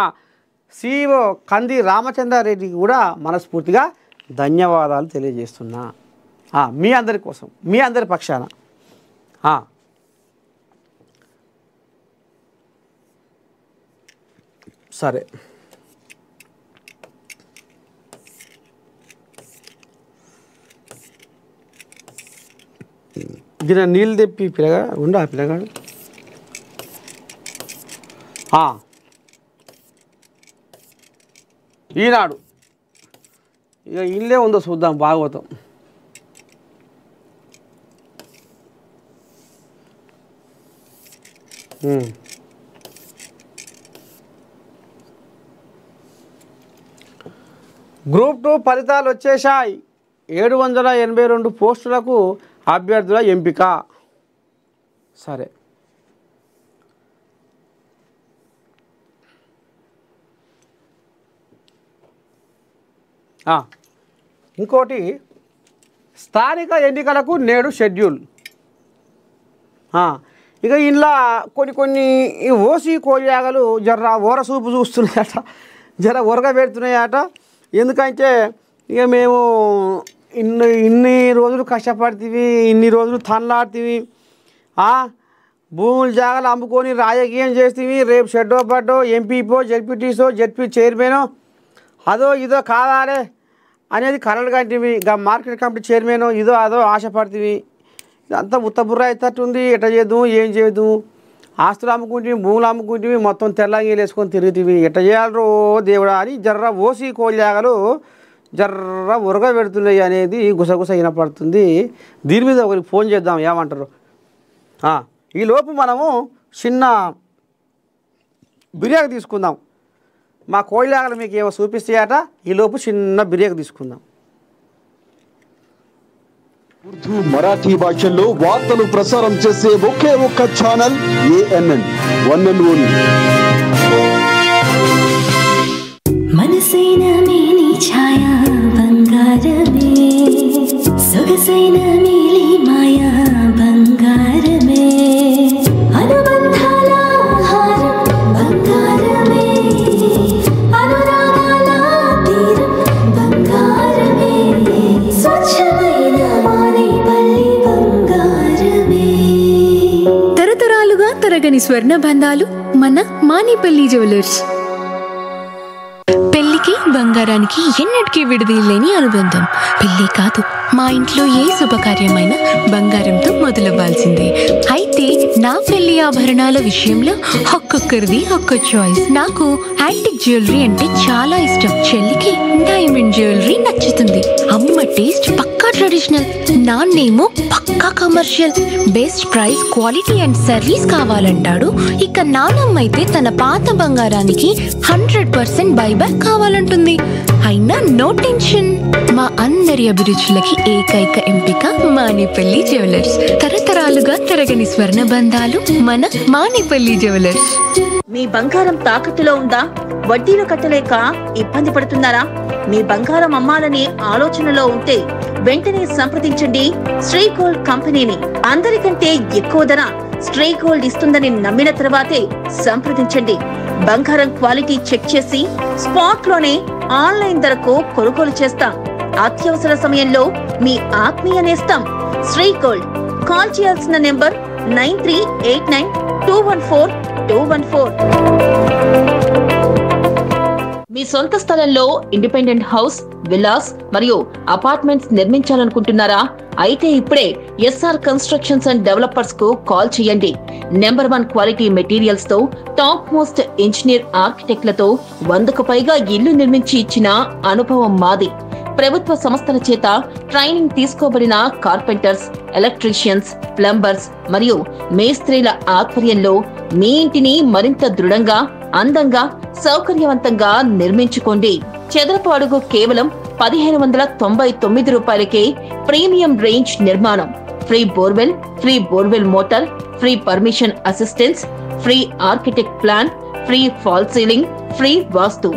CEO కంది రామచంద్రారెడ్డికి కూడా మనస్ఫూర్తిగా ధన్యవాదాలు తెలియజేస్తున్నా. మీ అందరి కోసం, మీ అందరి పక్షాన. సరే, గిన నీళ్ళు తెప్పి పిల్లగా ఉండా పిల్లగాడు. ఈనాడు ఇక ఇల్లే ఉందో చూద్దాం భాగవతం. గ్రూప్ 2 ఫలితాలు వచ్చేశాయి. 782 పోస్టులకు అభ్యర్థుల ఎంపిక. సరే, ఇంకోటి స్థానిక ఎన్నికలకు నేడు షెడ్యూల్. ఇక ఇంట్లో కొన్ని ఓసీ కోలియాగలు జర్ర ఓరసూపు చూస్తున్నాయట, జర ఒరగ పెడుతున్నాయట. ఎందుకంటే ఇక మేము ఇన్ని రోజులు కష్టపడుతుంది, ఇన్ని రోజులు తనలాడుతుంది, భూములు జాగాలు అమ్ముకొని రాజకీయం చేస్తుంది. రేపు షెడ్డో పడ్డో ఎంపీపో జెడ్పీటీసో జెడ్పీ చైర్మనో అదో ఇదో కాదాలే అనేది కలలు కంటివి. ఇక మార్కెట్ కమిటీ చైర్మన్ ఇదో అదో ఆశపడుతుంది. ఇదంతా ఉత్తబుర్ర అవుతుంది. ఎట్లా చేద్దాము, ఏం చేద్దాము, ఆస్తులు అమ్ముకుంటుంది, భూములు అమ్ముకుంటుంది, మొత్తం తెల్లంగీలు వేసుకొని తిరుగుతుంది. ఎట్లా చేయాలరో దేవుడా అని జర్ర ఓసి కోలియాగలు జర్ర ఉరగ పెడుతున్నాయి అనేది గుసగుస వినపడుతుంది. దీని మీద ఒకరికి ఫోన్ చేద్దాం, ఏమంటారు. ఈలోపు మనము చిన్న బిర్యానీ తీసుకుందాం. మా కోయిలాగలు మీకు ఏమో చూపిస్తాయట. ఈలోపు చిన్న బిర్యానీ తీసుకుందాం. ఉర్దూ, మరాఠీ భాషల్లో వార్తలు ప్రసారం చేసే ఒకే ఒక్క channel ANN, one and only. మనసైన మేలి ఛాయా బంగారమే, సొగసైన మేలి మాయా బంగారమే, అనుబంధాల హారం బంగారమే, అనురాగాల తీరం బంగారమే, స్వచ్ఛమైన మానేపల్లి బంగారమే. తరతరాలుగా తరగని స్వర్ణ బంధాలు మన మానేపల్లి జ్యువెలర్స్. పెళ్లికి బంగారానికి ఎన్నటికీ విడదీయలేని అనుబంధం. పెళ్లి కాదు, మా ఇంట్లో ఏ శుభకార్యమైనా బంగారంతో మొదలవ్వాల్సిందే. అయితే నా పెళ్లి ఆభరణాల విషయంలో ఒక్కొక్కరిది ఒక్క చాయిస్. నాకు యాంటిక్ జ్యువెలరీ అంటే చాలా ఇష్టం. చెల్లికి డైమండ్ జ్యువెలరీ నచ్చుతుంది. అమ్మ టేస్ట్ పక్కా ట్రెడిషనల్, నాన్నేమో పక్కా commercial. Best price, quality and service కావాలంటాడు. ఇక నానమ్మ అయితే తన పాత బంగారానికి 100% బైబ్యాక్ కావాలంటుంది. అయినా నో టెన్షన్, మా అందరి అభిరుచులకి ఏకైక ఎంపిక మానేపల్లి జ్యువెలర్స్. తరతరాలుగా తరగని స్వర్ణ బంధాలు మన మానేపల్లి జ్యువెలర్స్. మీ బంగారం తాకట్టులో ఉందా? వడ్డీలు కట్టలేక ఇబ్బంది పడుతున్నారా? మీ బంగారం అమ్మాలనే ఆలోచనలో ఉంటే వెంటనే సంప్రదించండి శ్రీ గోల్డ్ కంపెనీని. అందరికంటే ఎక్కువ ధర శ్రీ గోల్డ్ ఇస్తుందని నమ్మిన తర్వాతే సంప్రదించండి. బంగారం క్వాలిటీ చెక్ చేసి స్పాట్ లోనే ఆన్లైన్ ధరకు కొనుగోలు చేస్తాం. అత్యవసర సమయంలో మీ ఆత్మీయ నేస్తం శ్రీ గోల్డ్. కాల్ చేయాల్సిన నెంబర్ 9389214214. మీ సొంత స్థలంలో ఇండిపెండెంట్ హౌస్, విల్లాస్ మరియు అపార్ట్మెంట్స్ నిర్మించాలనుకుంటున్నారా? అయితే ఇప్పుడే SR కన్స్ట్రక్షన్స్ అండ్ డెవలపర్స్ కు కాల్ చేయండి. నెంబర్ 1 క్వాలిటీ మెటీరియల్స్ తో, టాప్ మోస్ట్ ఇంజనీర్ ఆర్కిటెక్ట్లతో 100కు పైగా ఇల్లు నిర్మించి ఇచ్చిన అనుభవం మాది. ప్రభుత్వ సంస్థల చేత ట్రైనింగ్ తీసుకోబడిన కార్పెంటర్స్, ఎలక్ట్రీషియన్స్, ప్లంబర్స్ మరియు మేస్త్రీల ఆధ్వర్యంలో మీ ఇంటిని మరింత దృఢంగా, అందంగా, సౌకర్యవంతంగా నిర్మించుకోండి. చదరపు అడుగు కేవలం 1599 రూపాయలకే ప్రీమియం రేంజ్ నిర్మాణం. Free borewell, free borewell motor, free permission assistance, free architect plan, free false ceiling, free vastu.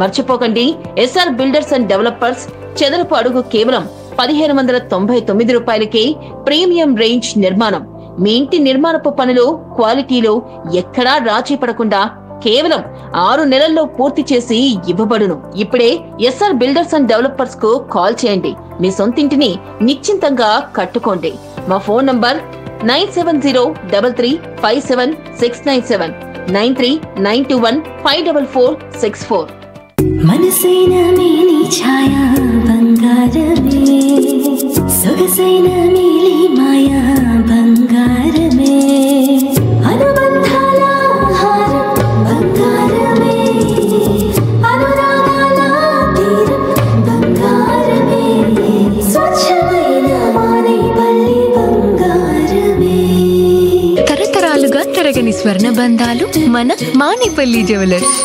మర్చిపోకండి, SR బిల్డర్స్ అండ్ డెవలపర్స్. చదరపు అడుగు కేవలం 1599 రూపాయలకే ప్రీమియం రేంజ్ నిర్మాణం. మీ ఇంటి నిర్మాణపు పనులు క్వాలిటీలో ఎక్కడా రాజీ పడకుండా కేవలం 6 నెలల్లో పూర్తి చేసి ఇవ్వబడును. ఇప్పుడే ఎస్ఆర్ బిల్డర్స్ అండ్ డెవలపర్స్ కు కాల్ చేయండి. మీ సొంతింటిని నిశ్చింతంగా కట్టుకోండి. మా ఫోన్ నంబర్ 9703357697 9392154464. మనసైన మేని ఛాయా బంగారమే, సొగసైన మేలి మాయా బంగారమే, అనుబంధాల హారం బంగారమే, అనురాగాల తీరం బంగారమే, స్వచ్ఛమైన మానేపల్లి బంగారమే. తరతరాలుగా తరగని స్వర్ణ బంధాలు మన మానేపల్లి జ్యువెలర్స్.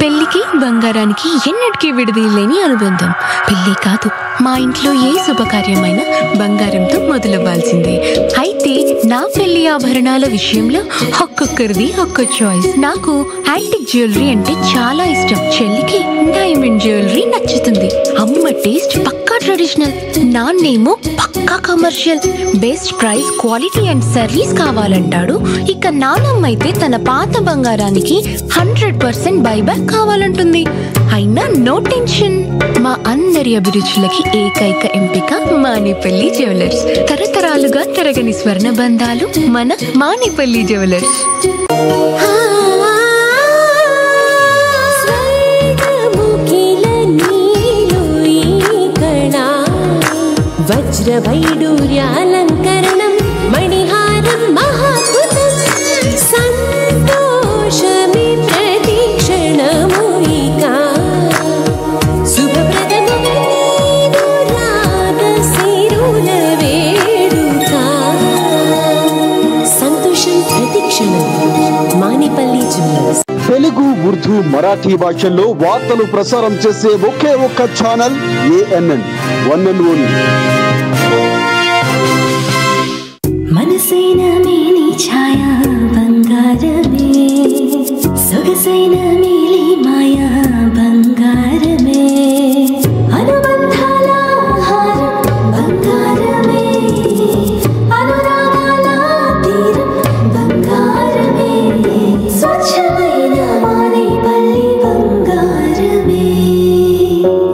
పెళ్లికి బంగారానికి ఎన్నటికీ విడదీయలేని అనుబంధం. పెళ్లి కాదు, మా ఇంట్లో ఏ శుభకార్యమైన బంగారంతో మొదలవ్వాల్సిందే. అయితే నా పెళ్లి ఆభరణాల విషయంలో ఒక్కొక్కరిది ఒక్క చాయిస్. నాకు యాంటిక్ జ్యువెలరీ అంటే చాలా ఇష్టం. చెల్లికి డైమండ్ జ్యువెలరీ నచ్చుతుంది. అమ్మ టేస్ట్ పక్కా ట్రెడిషనల్, నాన్నేమో పక్కా commercial. Best price, quality and service కావాలంటాడు. ఇక నానమ్మ అయితే తన పాత బంగారానికి 100% బైబ్యాక్ కావాలంటుంది. అయినా నో టెన్షన్, మా అందరి అభిరుచులకి ఏకైక ఎంపిక మానేపల్లి జ్యువెలర్స్. తరతరాలుగా తరగని స్వర్ణ బంధాలు మన మానేపల్లి జ్యువెలర్స్. వజ్రవైడూర్యాలంకరణం మణిహారం మహాద్భుతం, సంతోషమే ప్రతిక్షణము ఇక శుభప్రదము రాగ సిరుల వేడుక, సంతోషం ప్రతిక్షణం మానేపల్లి జ్యువెలర్స్. తెలుగు, ఉర్దూ, మరాఠీ భాషల్లో వార్తలు ప్రసారం చేసే ఒకే ఒక్క channel ANN, one and only. మనసైన మేని ఛాయా బంగారమే, సొగసైన మేలి మాయా బంగారమే, అనుబంధాల హారం బంగారమే, అనురాగాల తీరం బంగారమే, స్వచ్ఛమైన మానేపల్లి బంగారమే.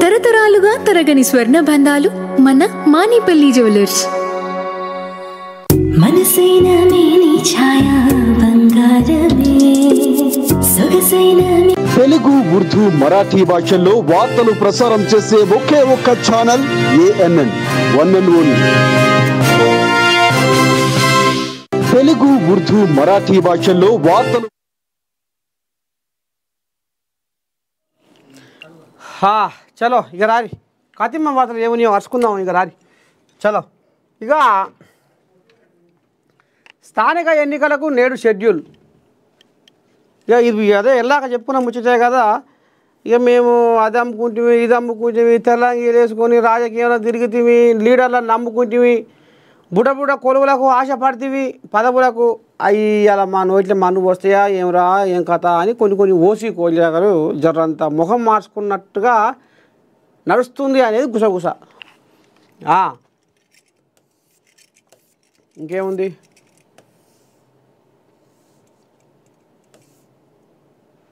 తరతరాలుగా తరగని స్వర్ణ బంధాలు మన మానేపల్లి జ్యువెలర్స్. మనసైన మేని ఛాయా బంగారమే, సొగసైన తెలుగు, ఉర్దూ, మరాఠీ భాషల్లో వార్తలు ప్రసారం చేసే ఒకే ఒక్క channel ANN, one and only. Telugu, Urdu, Marathi భాషల్లో వార్తలు. చలో ఇక రారి కాతిమ్మ వార్తలు ఏమని వరుసుకుందాం. ఇక రారి చలో. ఇక స్థానిక ఎన్నికలకు నేడు షెడ్యూల్. ఇక ఇది అదే ఎల్లాక చెప్పుకున్నాం ముచ్చటే కదా. ఇక మేము అది అమ్ముకుంటుమి, ఇది అమ్ముకుంటుమి, తెల్లంగీలు వేసుకొని రాజకీయంలో తిరుగుతీవి, లీడర్లను నమ్ముకుంటువి, బుడబుడ కొలువులకు ఆశపడుతీవి, పదవులకు అవి అలా మా నోట్లో మన్ను వస్తాయా ఏమరా ఏం కథ అని కొన్ని ఓసి కోళ్ళగారు జరంత ముఖం మార్చుకున్నట్టుగా నడుస్తుంది అనేది గుసగుస. ఇంకేముంది,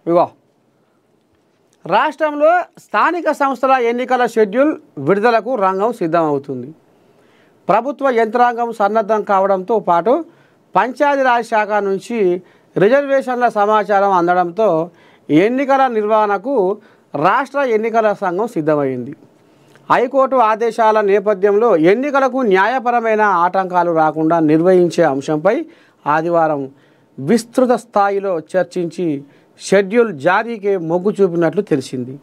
ఇగో రాష్ట్రంలో స్థానిక సంస్థల ఎన్నికల షెడ్యూల్ విడుదలకు రంగం సిద్ధమవుతుంది. ప్రభుత్వ యంత్రాంగం సన్నద్ధం కావడంతో పాటు పంచాయతీరాజ్ శాఖ నుంచి రిజర్వేషన్ల సమాచారం అందడంతో ఎన్నికల నిర్వహణకు రాష్ట్ర ఎన్నికల సంఘం సిద్ధమైంది. హైకోర్టు ఆదేశాల నేపథ్యంలో ఎన్నికలకు న్యాయపరమైన ఆటంకాలు రాకుండా నిర్వహించే అంశంపై ఆదివారం విస్తృత స్థాయిలో చర్చించి షెడ్యూల్ జారీకి మొగ్గు చూపినట్లు తెలిసింది.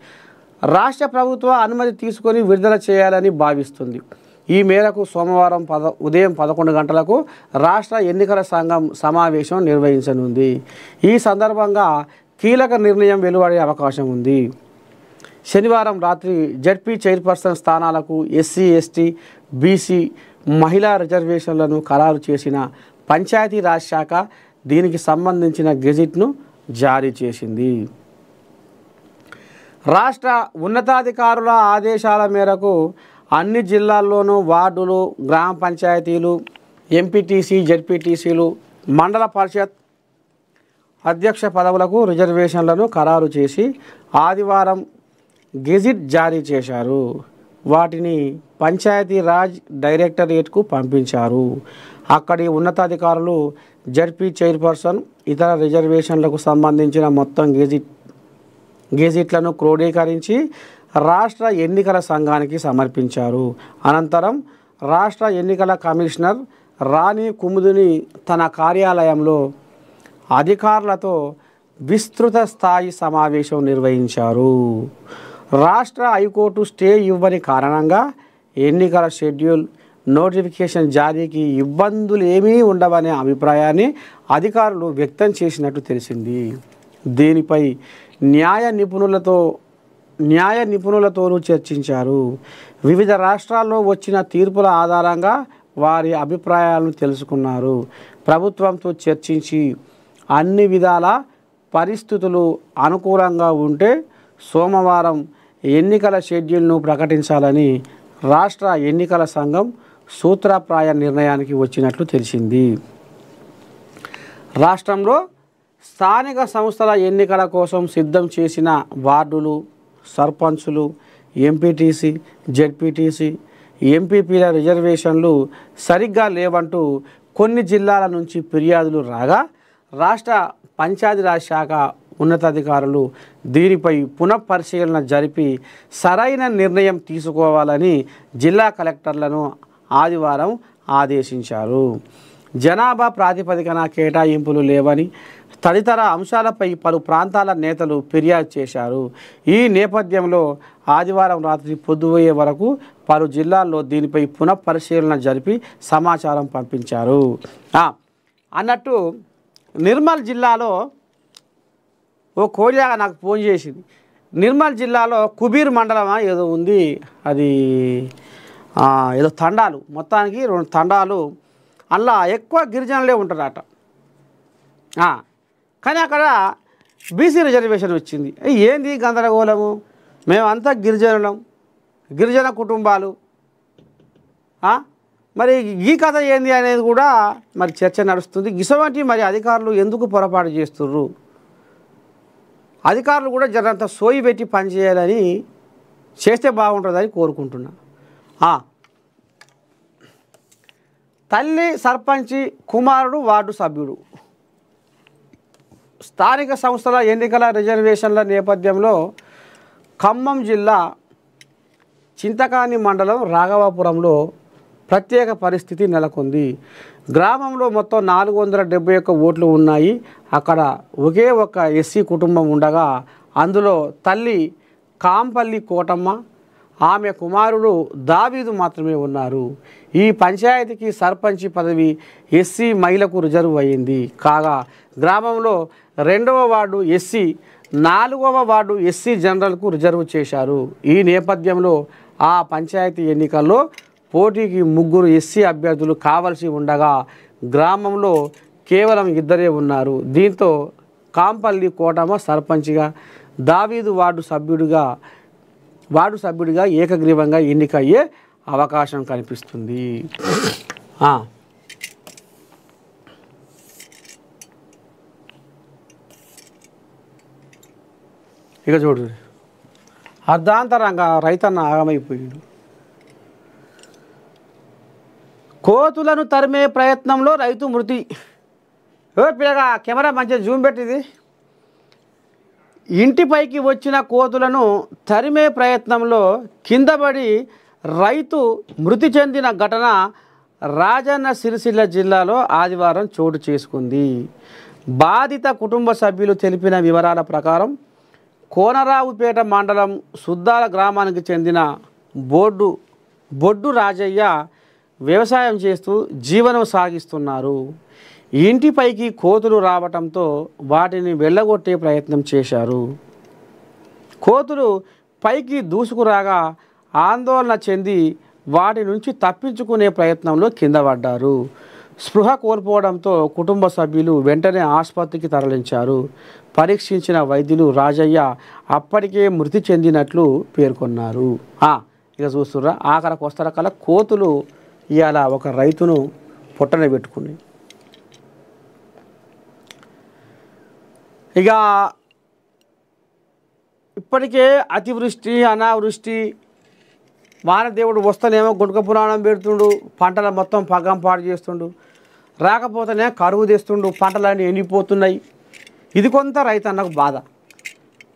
రాష్ట్ర ప్రభుత్వ అనుమతి తీసుకొని విడుదల చేయాలని భావిస్తుంది. ఈ మేరకు సోమవారం ఉదయం 11 గంటలకు రాష్ట్ర ఎన్నికల సంఘం సమావేశం నిర్వహించనుంది. ఈ సందర్భంగా కీలక నిర్ణయం వెలువడే అవకాశం ఉంది. శనివారం రాత్రి జడ్పీ చైర్పర్సన్ స్థానాలకు ఎస్సీ, ఎస్టీ, బీసీ, మహిళా రిజర్వేషన్లను ఖరారు చేసిన పంచాయతీరాజ్ శాఖ దీనికి సంబంధించిన గెజిట్ను జారీ చేసింది. రాష్ట్ర ఉన్నతాధికారుల ఆదేశాల మేరకు అన్ని జిల్లాల్లోనూ వార్డులు, గ్రామ పంచాయతీలు, ఎంపీటీసీ, జడ్పీటీసీలు, మండల పరిషత్, అధ్యక్ష పదవులకు రిజర్వేషన్లను ఖరారు చేసి ఆదివారం గెజిట్ జారీ చేశారు. వాటిని పంచాయతీరాజ్ డైరెక్టరేట్కు పంపించారు. అక్కడి ఉన్నతాధికారులు జడ్పీ చైర్పర్సన్ ఇతర రిజర్వేషన్లకు సంబంధించిన మొత్తం గెజిట్లను క్రోడీకరించి రాష్ట్ర ఎన్నికల సంఘానికి సమర్పించారు. అనంతరం రాష్ట్ర ఎన్నికల కమిషనర్ రాణి కుముదిని తన కార్యాలయంలో అధికారులతో విస్తృత స్థాయి సమావేశం నిర్వహించారు. రాష్ట్ర హైకోర్టు స్టే ఇవ్వని కారణంగా ఎన్నికల షెడ్యూల్ నోటిఫికేషన్ జారీకి ఇబ్బందులు ఏమీ ఉండవనే అభిప్రాయాన్ని అధికారులు వ్యక్తం చేసినట్టు తెలిసింది. దీనిపై న్యాయ నిపుణులతోనూ చర్చించారు. వివిధ రాష్ట్రాల్లో వచ్చిన తీర్పుల ఆధారంగా వారి అభిప్రాయాలను తెలుసుకున్నారు. ప్రభుత్వంతో చర్చించి అన్ని విధాల పరిస్థితులు అనుకూలంగా ఉంటే సోమవారం ఎన్నికల షెడ్యూల్ను ప్రకటించాలని రాష్ట్ర ఎన్నికల సంఘం సూత్రప్రాయ నిర్ణయానికి వచ్చినట్లు తెలిసింది. రాష్ట్రంలో స్థానిక సంస్థల ఎన్నికల కోసం సిద్ధం చేసిన వార్డులు, సర్పంచులు, ఎంపీటీసీ, జెడ్పీటీసీ, ఎంపీపీల రిజర్వేషన్లు సరిగ్గా లేవంటూ కొన్ని జిల్లాల నుంచి ఫిర్యాదులు రాగా రాష్ట్ర పంచాయతీరాజ్ శాఖ ఉన్నతాధికారులు దీనిపై పునఃపరిశీలన జరిపి సరైన నిర్ణయం తీసుకోవాలని జిల్లా కలెక్టర్లను ఆదివారం ఆదేశించారు. జనాభా ప్రాతిపదికన కేటాయింపులు లేవని తదితర అంశాలపై పలు ప్రాంతాల నేతలు ఫిర్యాదు చేశారు. ఈ నేపథ్యంలో ఆదివారం రాత్రి పొద్దుపోయే వరకు పలు జిల్లాల్లో దీనిపై పునఃపరిశీలన జరిపి సమాచారం పంపించారు. అన్నట్టు నిర్మల్ జిల్లాలో ఓ కోడిలాగా నాకు ఫోన్ చేసింది. నిర్మల్ జిల్లాలో కుబీర్ మండలం ఏదో ఉంది, అది ఏదో తండాలు, మొత్తానికి 2 తండాలు, అందులో ఎక్కువ గిరిజనులే ఉంటారట. కానీ అక్కడ బీసీ రిజర్వేషన్ వచ్చింది. ఏంది గందరగోళము, మేమంతా గిరిజనులం, గిరిజన కుటుంబాలు, మరి ఈ కథ ఏంది అనేది కూడా మరి చర్చ నడుస్తుంది. ఇటువంటి మరి అధికారులు ఎందుకు పొరపాటు చేస్తుర్రు? అధికారులు కూడా జరంత సోయి పెట్టి పనిచేయాలని చేస్తే బాగుంటుందని కోరుకుంటున్నా. తల్లి సర్పంచి, కుమారుడు వార్డు సభ్యుడు. స్థానిక సంస్థల ఎన్నికల రిజర్వేషన్ల నేపథ్యంలో ఖమ్మం జిల్లా చింతకాని మండలం రాఘవాపురంలో ప్రత్యేక పరిస్థితి నెలకొంది. గ్రామంలో మొత్తం 471 ఓట్లు ఉన్నాయి. అక్కడ ఒకే ఒక ఎస్సీ కుటుంబం ఉండగా అందులో తల్లి కాంపల్లి కోటమ్మ, ఆమె కుమారుడు దావీదు మాత్రమే ఉన్నారు. ఈ పంచాయతీకి సర్పంచి పదవి ఎస్సీ మహిళకు రిజర్వ్ అయ్యింది. కాగా గ్రామంలో 2వ వార్డు ఎస్సీ, 4వ వార్డు ఎస్సీ జనరల్కు రిజర్వ్ చేశారు. ఈ నేపథ్యంలో ఆ పంచాయతీ ఎన్నికల్లో పోటీకి 3 ఎస్సీ అభ్యర్థులు కావలసి ఉండగా గ్రామంలో కేవలం 2 ఉన్నారు. దీంతో కాంపల్లి కోటమ్మ సర్పంచ్గా, దావీదు వార్డు సభ్యుడిగా ఏకగ్రీవంగా ఎన్నికయ్యే అవకాశం కనిపిస్తుంది. ఇక చూడు, అర్ధాంతరంగా రైతన్న ఆగమైపోయాడు. కోతులను తరిమే ప్రయత్నంలో రైతు మృతి. పిల్లగా కెమెరా మంచిగా జూమ్ పెట్టింది. ఇంటిపైకి వచ్చిన కోతులను తరిమే ప్రయత్నంలో కిందపడి రైతు మృతి చెందిన ఘటన రాజన్న సిరిసిల్ల జిల్లాలో ఆదివారం చోటు చేసుకుంది. బాధిత కుటుంబ సభ్యులు తెలిపిన వివరాల ప్రకారం కోనరావుపేట మండలం సుద్దాల గ్రామానికి చెందిన బొడ్డు రాజయ్య వ్యవసాయం చేస్తూ జీవనం సాగిస్తున్నారు. ఇంటిపైకి కోతులు రావటంతో వాటిని వెళ్ళగొట్టే ప్రయత్నం చేశారు. కోతులు పైకి దూసుకురాగా ఆందోళన చెంది వాటి నుంచి తప్పించుకునే ప్రయత్నంలో కింద పడ్డారు. స్పృహ కోల్పోవడంతో కుటుంబ సభ్యులు వెంటనే ఆసుపత్రికి తరలించారు. పరీక్షించిన వైద్యులు రాజయ్య అప్పటికే మృతి చెందినట్లు పేర్కొన్నారు. ఇక చూస్తుర్రా, ఆఖరికి వస్తార కల కోతులు ఇవాళ ఒక రైతును పొట్టన పెట్టుకుని. ఇక ఇప్పటికే అతివృష్టి అనావృష్టి వానదేవుడు వస్తేనేమో గుంటక పురాణం పెడుతుండు, పంటలు మొత్తం పగ్గం పాడు చేస్తుండు, రాకపోతేనే కరువు తెస్తుండు, పంటలన్నీ ఎండిపోతున్నాయి. ఇది కొంత రైతన్నకు బాధ.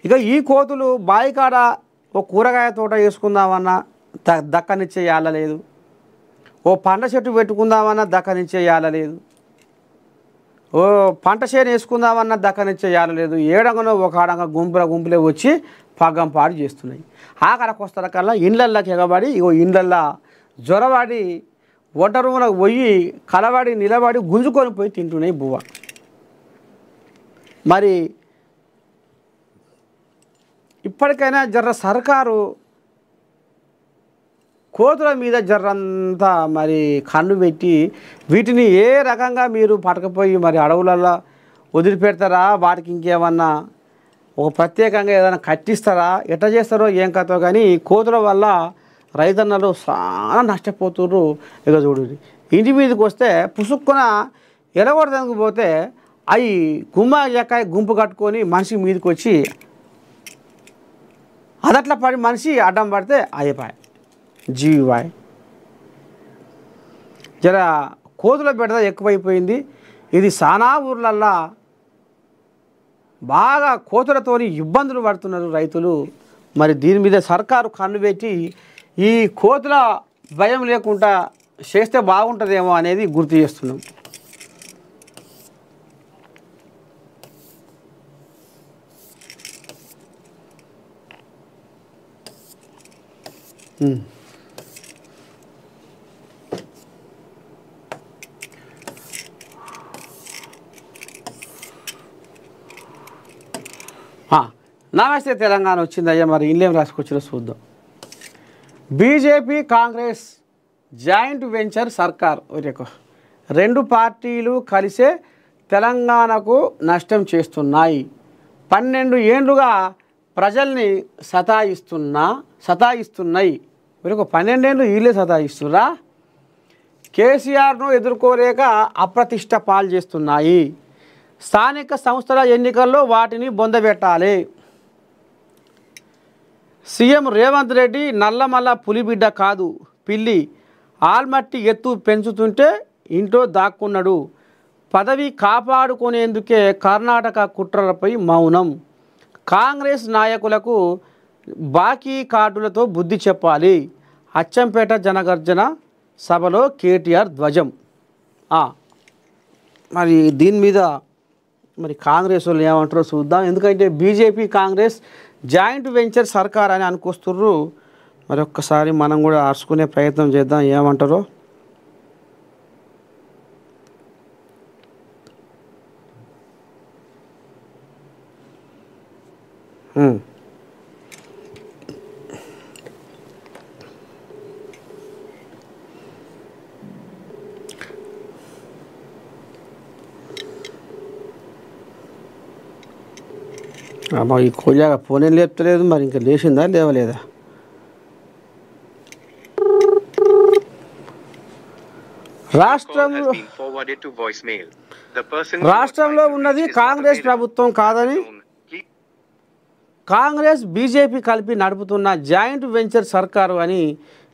ఇక ఈ కోతులు బాయికాడ ఓ కూరగాయ తోట వేసుకుందామన్నా దక్కనిచ్చే యాలలేదు, ఓ పంట చెట్టు పెట్టుకుందామన్నా దక్కనిచ్చే యాలలేదు, ఓ పంట చేను వేసుకుందామన్నా దక్కనిచ్చే యాలలేదు. ఏడంగానో ఒక ఆడంగా గుంపులే వచ్చి పగ్గం పాడు చేస్తున్నాయి. ఆఖరికి వస్తార కల్లా ఇండ్లకి ఎగబడి ఇగో ఇండ్లల్లో జ్వరవాడి వంట రూములకు పోయి కలబడి నిలబడి గుంజుకొని పోయి తింటున్నాయి బువ్వ. మరి ఇప్పటికైనా జర్ర సర్కారు కోతుల మీద జర్రంతా మరి కన్ను పెట్టి వీటిని ఏ రకంగా మీరు పట్టకపోయి మరి అడవులలో వదిలిపెడతారా, వాటికి ఇంకేమన్నా ఒక ప్రత్యేకంగా ఏదైనా కట్టిస్తారా, ఎట్లా చేస్తారో ఏం కథో. కానీ కోతుల వల్ల రైతన్నలు చాలా నష్టపోతుర్రు. ఇక చూడు ఇంటి మీదకి వస్తే పుసుక్కున ఎడగొడదానికి పోతే అవి గుమ్మాకాయ గుంపు కట్టుకొని మనిషి మీదకి వచ్చి అదట్లా పడి మనిషి అడ్డం పడితే అయిపోయి జీవాయ్. జర కోతుల బెడద ఎక్కువైపోయింది. ఇది సానా ఊర్లల్లో బాగా కోతులతోని ఇబ్బందులు పడుతున్నారు రైతులు. మరి దీని మీద సర్కారు కన్ను పెట్టి ఈ కోతుల భయం లేకుండా చేస్తే బాగుంటుందేమో అనేది గుర్తు చేస్తున్నాం. నమస్తే తెలంగాణ వచ్చిందయ్యా. మరి ఇల్లేం రాసుకొచ్చినా చూద్దాం. బీజేపీ కాంగ్రెస్ జాయింట్ వెంచర్ సర్కార్ రెండు పార్టీలు కలిసే తెలంగాణకు నష్టం చేస్తున్నాయి. 12 ఏళ్లుగా ప్రజల్ని సతాయిస్తున్నాయి. మరి 12 ఏళ్ళు వీళ్ళే సతాయిస్తురా. కేసీఆర్ను ఎదుర్కోలేక అప్రతిష్ట పాలు చేస్తున్నాయి. స్థానిక సంస్థల ఎన్నికల్లో వాటిని బొందబెట్టాలి. సీఎం రేవంత్ రెడ్డి నల్లమల్ల పులిబిడ్డ కాదు పిల్లి, ఆల్మట్టి ఎత్తు పెంచుతుంటే ఇంట్లో దాక్కున్నాడు. పదవి కాపాడుకునేందుకే కర్ణాటక కుట్రలపై మౌనం. కాంగ్రెస్ నాయకులకు బాకీ కార్డులతో బుద్ధి చెప్పాలి. అచ్చంపేట జనగర్జన సభలో కేటీఆర్ ధ్వజం. మరి దీని మీద మరి కాంగ్రెస్ వాళ్ళు ఏమంటారో చూద్దాం. ఎందుకంటే బీజేపీ కాంగ్రెస్ జాయింట్ వెంచర్ సర్కార్ అని అనుకొస్తుర్రు. మరి ఒక్కసారి మనం కూడా అరుచుకునే ప్రయత్నం చేద్దాం ఏమంటారో. అమ్మా ఈ కోజాగా ఫోనే లేపుతలేదు. మరి ఇంకా లేచిందా లేవలేదా? రాష్ట్రంలో ఉన్నది కాంగ్రెస్ ప్రభుత్వం కాదని కాంగ్రెస్ బీజేపీ కలిపి నడుపుతున్న జాయింట్ వెంచర్ సర్కారు అని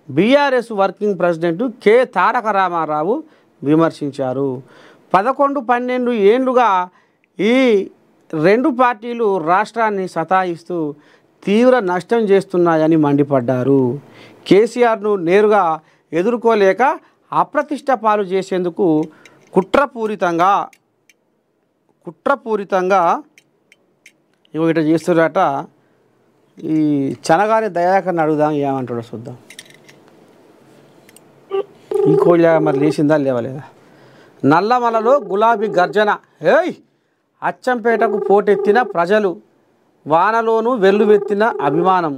బీఆర్ఎస్ వర్కింగ్ ప్రెసిడెంట్ కె తారక రామారావు విమర్శించారు. 11-12 ఏళ్లుగా ఈ రెండు పార్టీలు రాష్ట్రాన్ని సతాయిస్తూ తీవ్ర నష్టం చేస్తున్నాయని మండిపడ్డారు. కేసీఆర్ను నేరుగా ఎదుర్కోలేక అప్రతిష్ట పాలు చేసేందుకు కుట్రపూరితంగా ఇట చేస్తున్నారట. ఈ చనగారి దయాకర్ని అడుగుదాం ఏమంటాడో చూద్దాం. ఈ కోళ్ళ మరి లేచిందా లేవలేదా? నల్లమలలో గులాబీ గర్జన. అచ్చంపేటకు పోటెత్తిన ప్రజలు, వానలోనూ వెల్లువెత్తిన అభిమానం.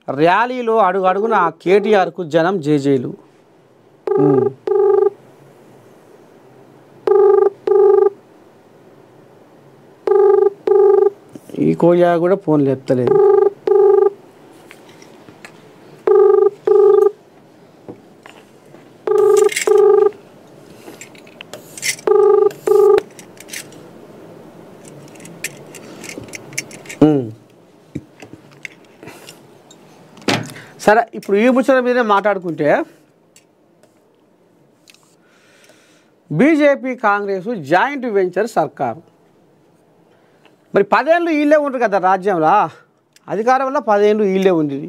ర్యాలీలో అడుగడుగున కేటీఆర్కు జనం జేజేలు. ఈ కోయా కూడా ఫోన్ లేపుతలేదు. సరే, ఇప్పుడు ఈ ముచ్చట మీదే మాట్లాడుకుంటే బీజేపీ కాంగ్రెస్ జాయింట్ వెంచర్ సర్కారు. మరి 10 ఏళ్ళు వీళ్ళే ఉంటారు కదా రాజ్యంలో, అధికారంలో 10 ఏళ్ళు వీళ్ళే ఉంది.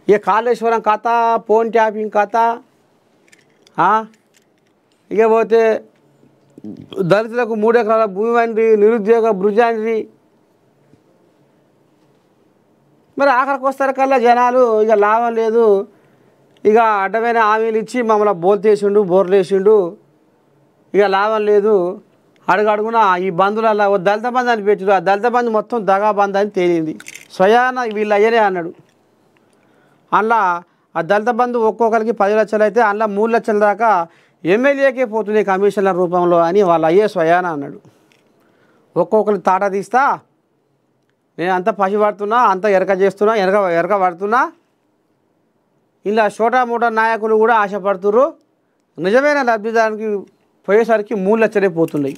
ఇక కాళేశ్వరం కథ, ఫోన్ ట్యాపింగ్ కథ, ఇక పోతే దళితులకు 3 ఎకరాల భూమి అండి, నిరుద్యోగ భృజాండి. మరి ఆఖరికి వస్తారు కల్లా జనాలు ఇక లాభం లేదు, ఇక అడ్డమైన హామీలు ఇచ్చి మమ్మల్ని బోల్తేసిండు, బోర్లేసిండు, ఇక లాభం లేదు. అడుగున ఈ బంధువులలో దళిత బంధు అని పెట్టారు. ఆ దళిత బంధు మొత్తం దగా బంధు అని తేలింది. స్వయాన వీళ్ళు అయ్యనే అన్నాడు. అందులో ఆ దళిత బంధు ఒక్కొక్కరికి 10 లక్షలు అయితే అందులో 3 లక్షల దాకా ఎమ్మెల్యేకే పోతున్నాయి కమిషన్ల రూపంలో అని వాళ్ళు అయ్యే స్వయాన అన్నాడు. ఒక్కొక్కరికి తాట తీస్తా, నేను అంత పసిపడుతున్నా, అంత ఎరక చేస్తున్నా, ఎరక పడుతున్నా. ఇలా చోటా మోటా నాయకులు కూడా ఆశపడుతుర్రు. నిజమైన లబ్ధిదానికి పోయేసరికి 3 లక్షలే పోతున్నాయి.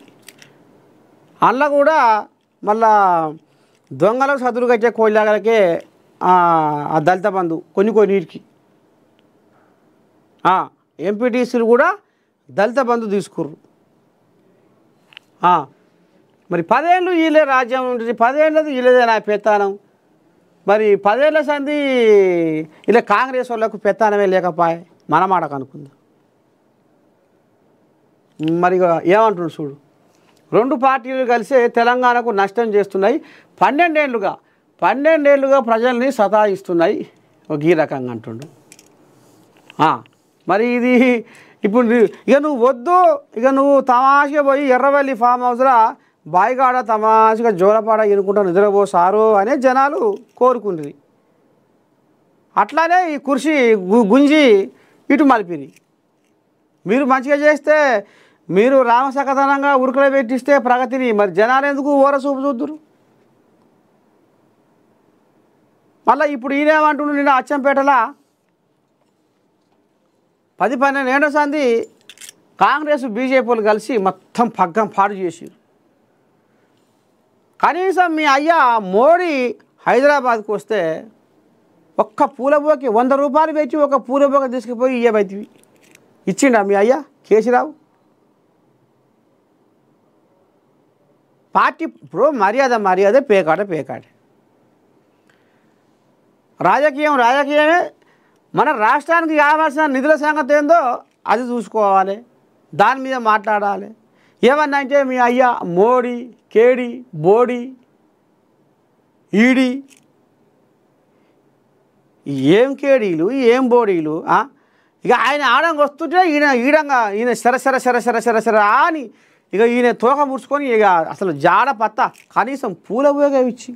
అందులో కూడా మళ్ళా దొంగలకు సదురు కట్టే కోళ్ళకే ఆ దళిత బంధు కొన్నిటికి ఎంపీటీసీలు కూడా దళిత బంధు తీసుకుర్రు. మరి 10 ఏళ్ళు వీళ్ళే రాజ్యం ఉంటుంది, 10 ఏళ్ళది వీళ్ళదే నా పెత్తానం. మరి 10 ఏళ్ళ సంది ఇలా కాంగ్రెస్ వాళ్ళకు పెత్తానమే లేకపోయే మనమాట కనుక్కుందాం. మరి ఏమంటున్నాడు చూడు, 2 పార్టీలు కలిసి తెలంగాణకు నష్టం చేస్తున్నాయి, 12 ఏళ్ళుగా ప్రజల్ని సతాయిస్తున్నాయి ఈ రకంగా అంటుండు. మరి ఇది ఇప్పుడు ఇక నువ్వు వద్దు, ఇక నువ్వు తమాషగా పోయి ఎర్రవల్లి ఫామ్ హౌస్లో బాయిగాడ తమాషగా జోలపాడ ఎనుకుంటా నిద్రపోసారు అనే జనాలు కోరుకుంటుంది. అట్లానే ఈ కుర్చీ గుంజి ఇటు మలిపిరి. మీరు మంచిగా చేస్తే, మీరు రామసకథనంగా ఉరుకులో పెట్టిస్తే ప్రగతిని మరి జనాలు ఎందుకు ఓర చూపు చూద్దురు? మళ్ళీ ఇప్పుడు ఈయనేమంటుండు, నిన్న అచ్చంపేటలా 10-12 ఏళ్ల సంది కాంగ్రెస్ బీజేపీలు కలిసి మొత్తం పగ్గం పాడు చేసారు. కనీసం మీ అయ్యా మోడీ హైదరాబాద్కు వస్తే ఒక్క పూలబోకి 100 రూపాయలు పెట్టి ఒక పూలబోక తీసుకుపోయి ఇయ్యబైతివి ఇచ్చిండా మీ అయ్యా కేసీరావు? పార్టీ ఇప్పుడు మర్యాద పేకాడే. రాజకీయమే. మన రాష్ట్రానికి కావాల్సిన నిధుల సంగతి ఏందో అది చూసుకోవాలి, దాని మీద మాట్లాడాలి. ఏమన్నా అంటే మీ అయ్యా మోడీ, కేడి, బోడి, ఈడి, ఏం కేడీలు ఏం బోడీలు. ఇక ఆయన ఆడంగా వస్తుంటే ఈయన సర అని ఇక ఈయన తోక ముడుచుకొని ఇక అసలు జాడ పత్త కనీసం పూల ఉపయోగం ఇచ్చి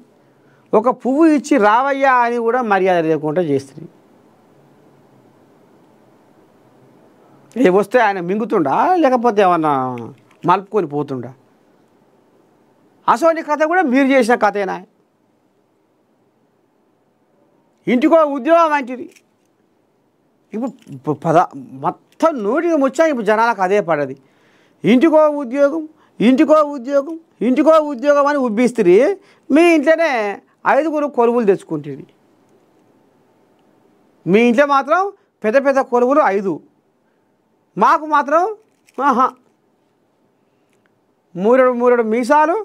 ఒక పువ్వు ఇచ్చి రావయ్యా అని కూడా మర్యాద లేకుండా చేస్తుంది. వస్తే ఆయన మింగుతుండా లేకపోతే ఏమన్నా మలుపుకొని పోతుండా? అసోని కథ కూడా మీరు చేసిన కథేనా? ఇంటికో ఉద్యోగం వంటిది. ఇప్పుడు మొత్తం 100కి ముచ్చా ఇప్పుడు జనాలకు అదే పడది. ఇంటికో ఉద్యోగం అని ఉబ్బిస్తుంది. మీ ఇంట్లోనే 5 కొలువులు తెచ్చుకుంటుంది. మీ ఇంట్లో మాత్రం పెద్ద కొలువులు 5, మాకు మాత్రం మూరెడు మీసాలు,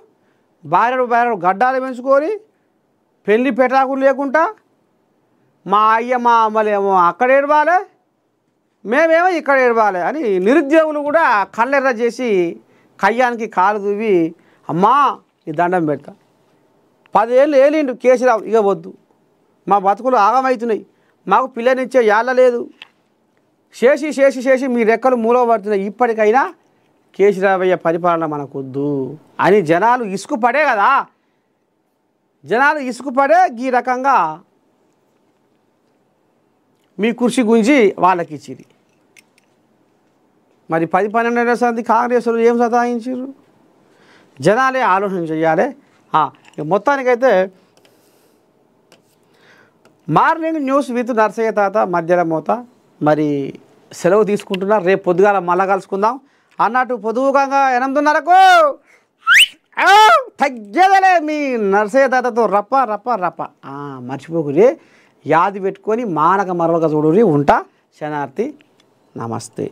బారెడు గడ్డాలు పెంచుకొని పెళ్లి పెటాకులు లేకుండా మా అయ్య మా అమ్మలేమో అక్కడ ఏడవాలి, మేమేమో ఇక్కడ ఏడవాలి అని నిరుద్యోగులు కూడా కళ్ళెర్ర చేసి కయ్యానికి కాలు దువ్వి అమ్మా ఈ దండం పెడతా. 10 ఏళ్ళు ఏలిండు కేసీరావు, ఇక వద్దు, మా బతుకులు ఆగమవుతున్నాయి, మాకు పిల్లనిచ్చే యాళ్ళ లేదు, చేసి మీ రెక్కలు మూలవ పడుతున్నాయి, ఇప్పటికైనా కేసీరావయ్య పరిపాలన మనకొద్దు అని జనాలు ఇసుకుపడే కదా. జనాలు ఇసుకుపడే ఈ రకంగా మీ కుర్చీ గుంజి వాళ్ళకి ఇచ్చిరి. మరి 10-12 సంది కాంగ్రెస్లు ఏం సతాయించారు? జనాలే ఆలోచన చేయాలి. మొత్తానికైతే మార్నింగ్ న్యూస్ విత్ నర్సయ్య తాత మధ్యలో మోత మరి సెలవు తీసుకుంటున్నారు. రేపు పొద్దుగాల మళ్ళా కలుసుకుందాం అన్నట్టు పొదువుగా 8:30కు తగ్గేదలే మీ నర్సయ్య తాతతో రప్ప రప్ప రప్ప మర్చిపోకురి యాది పెట్టుకొని మానక మరవక చూడురి ఉంటా శనార్థి నమస్తే.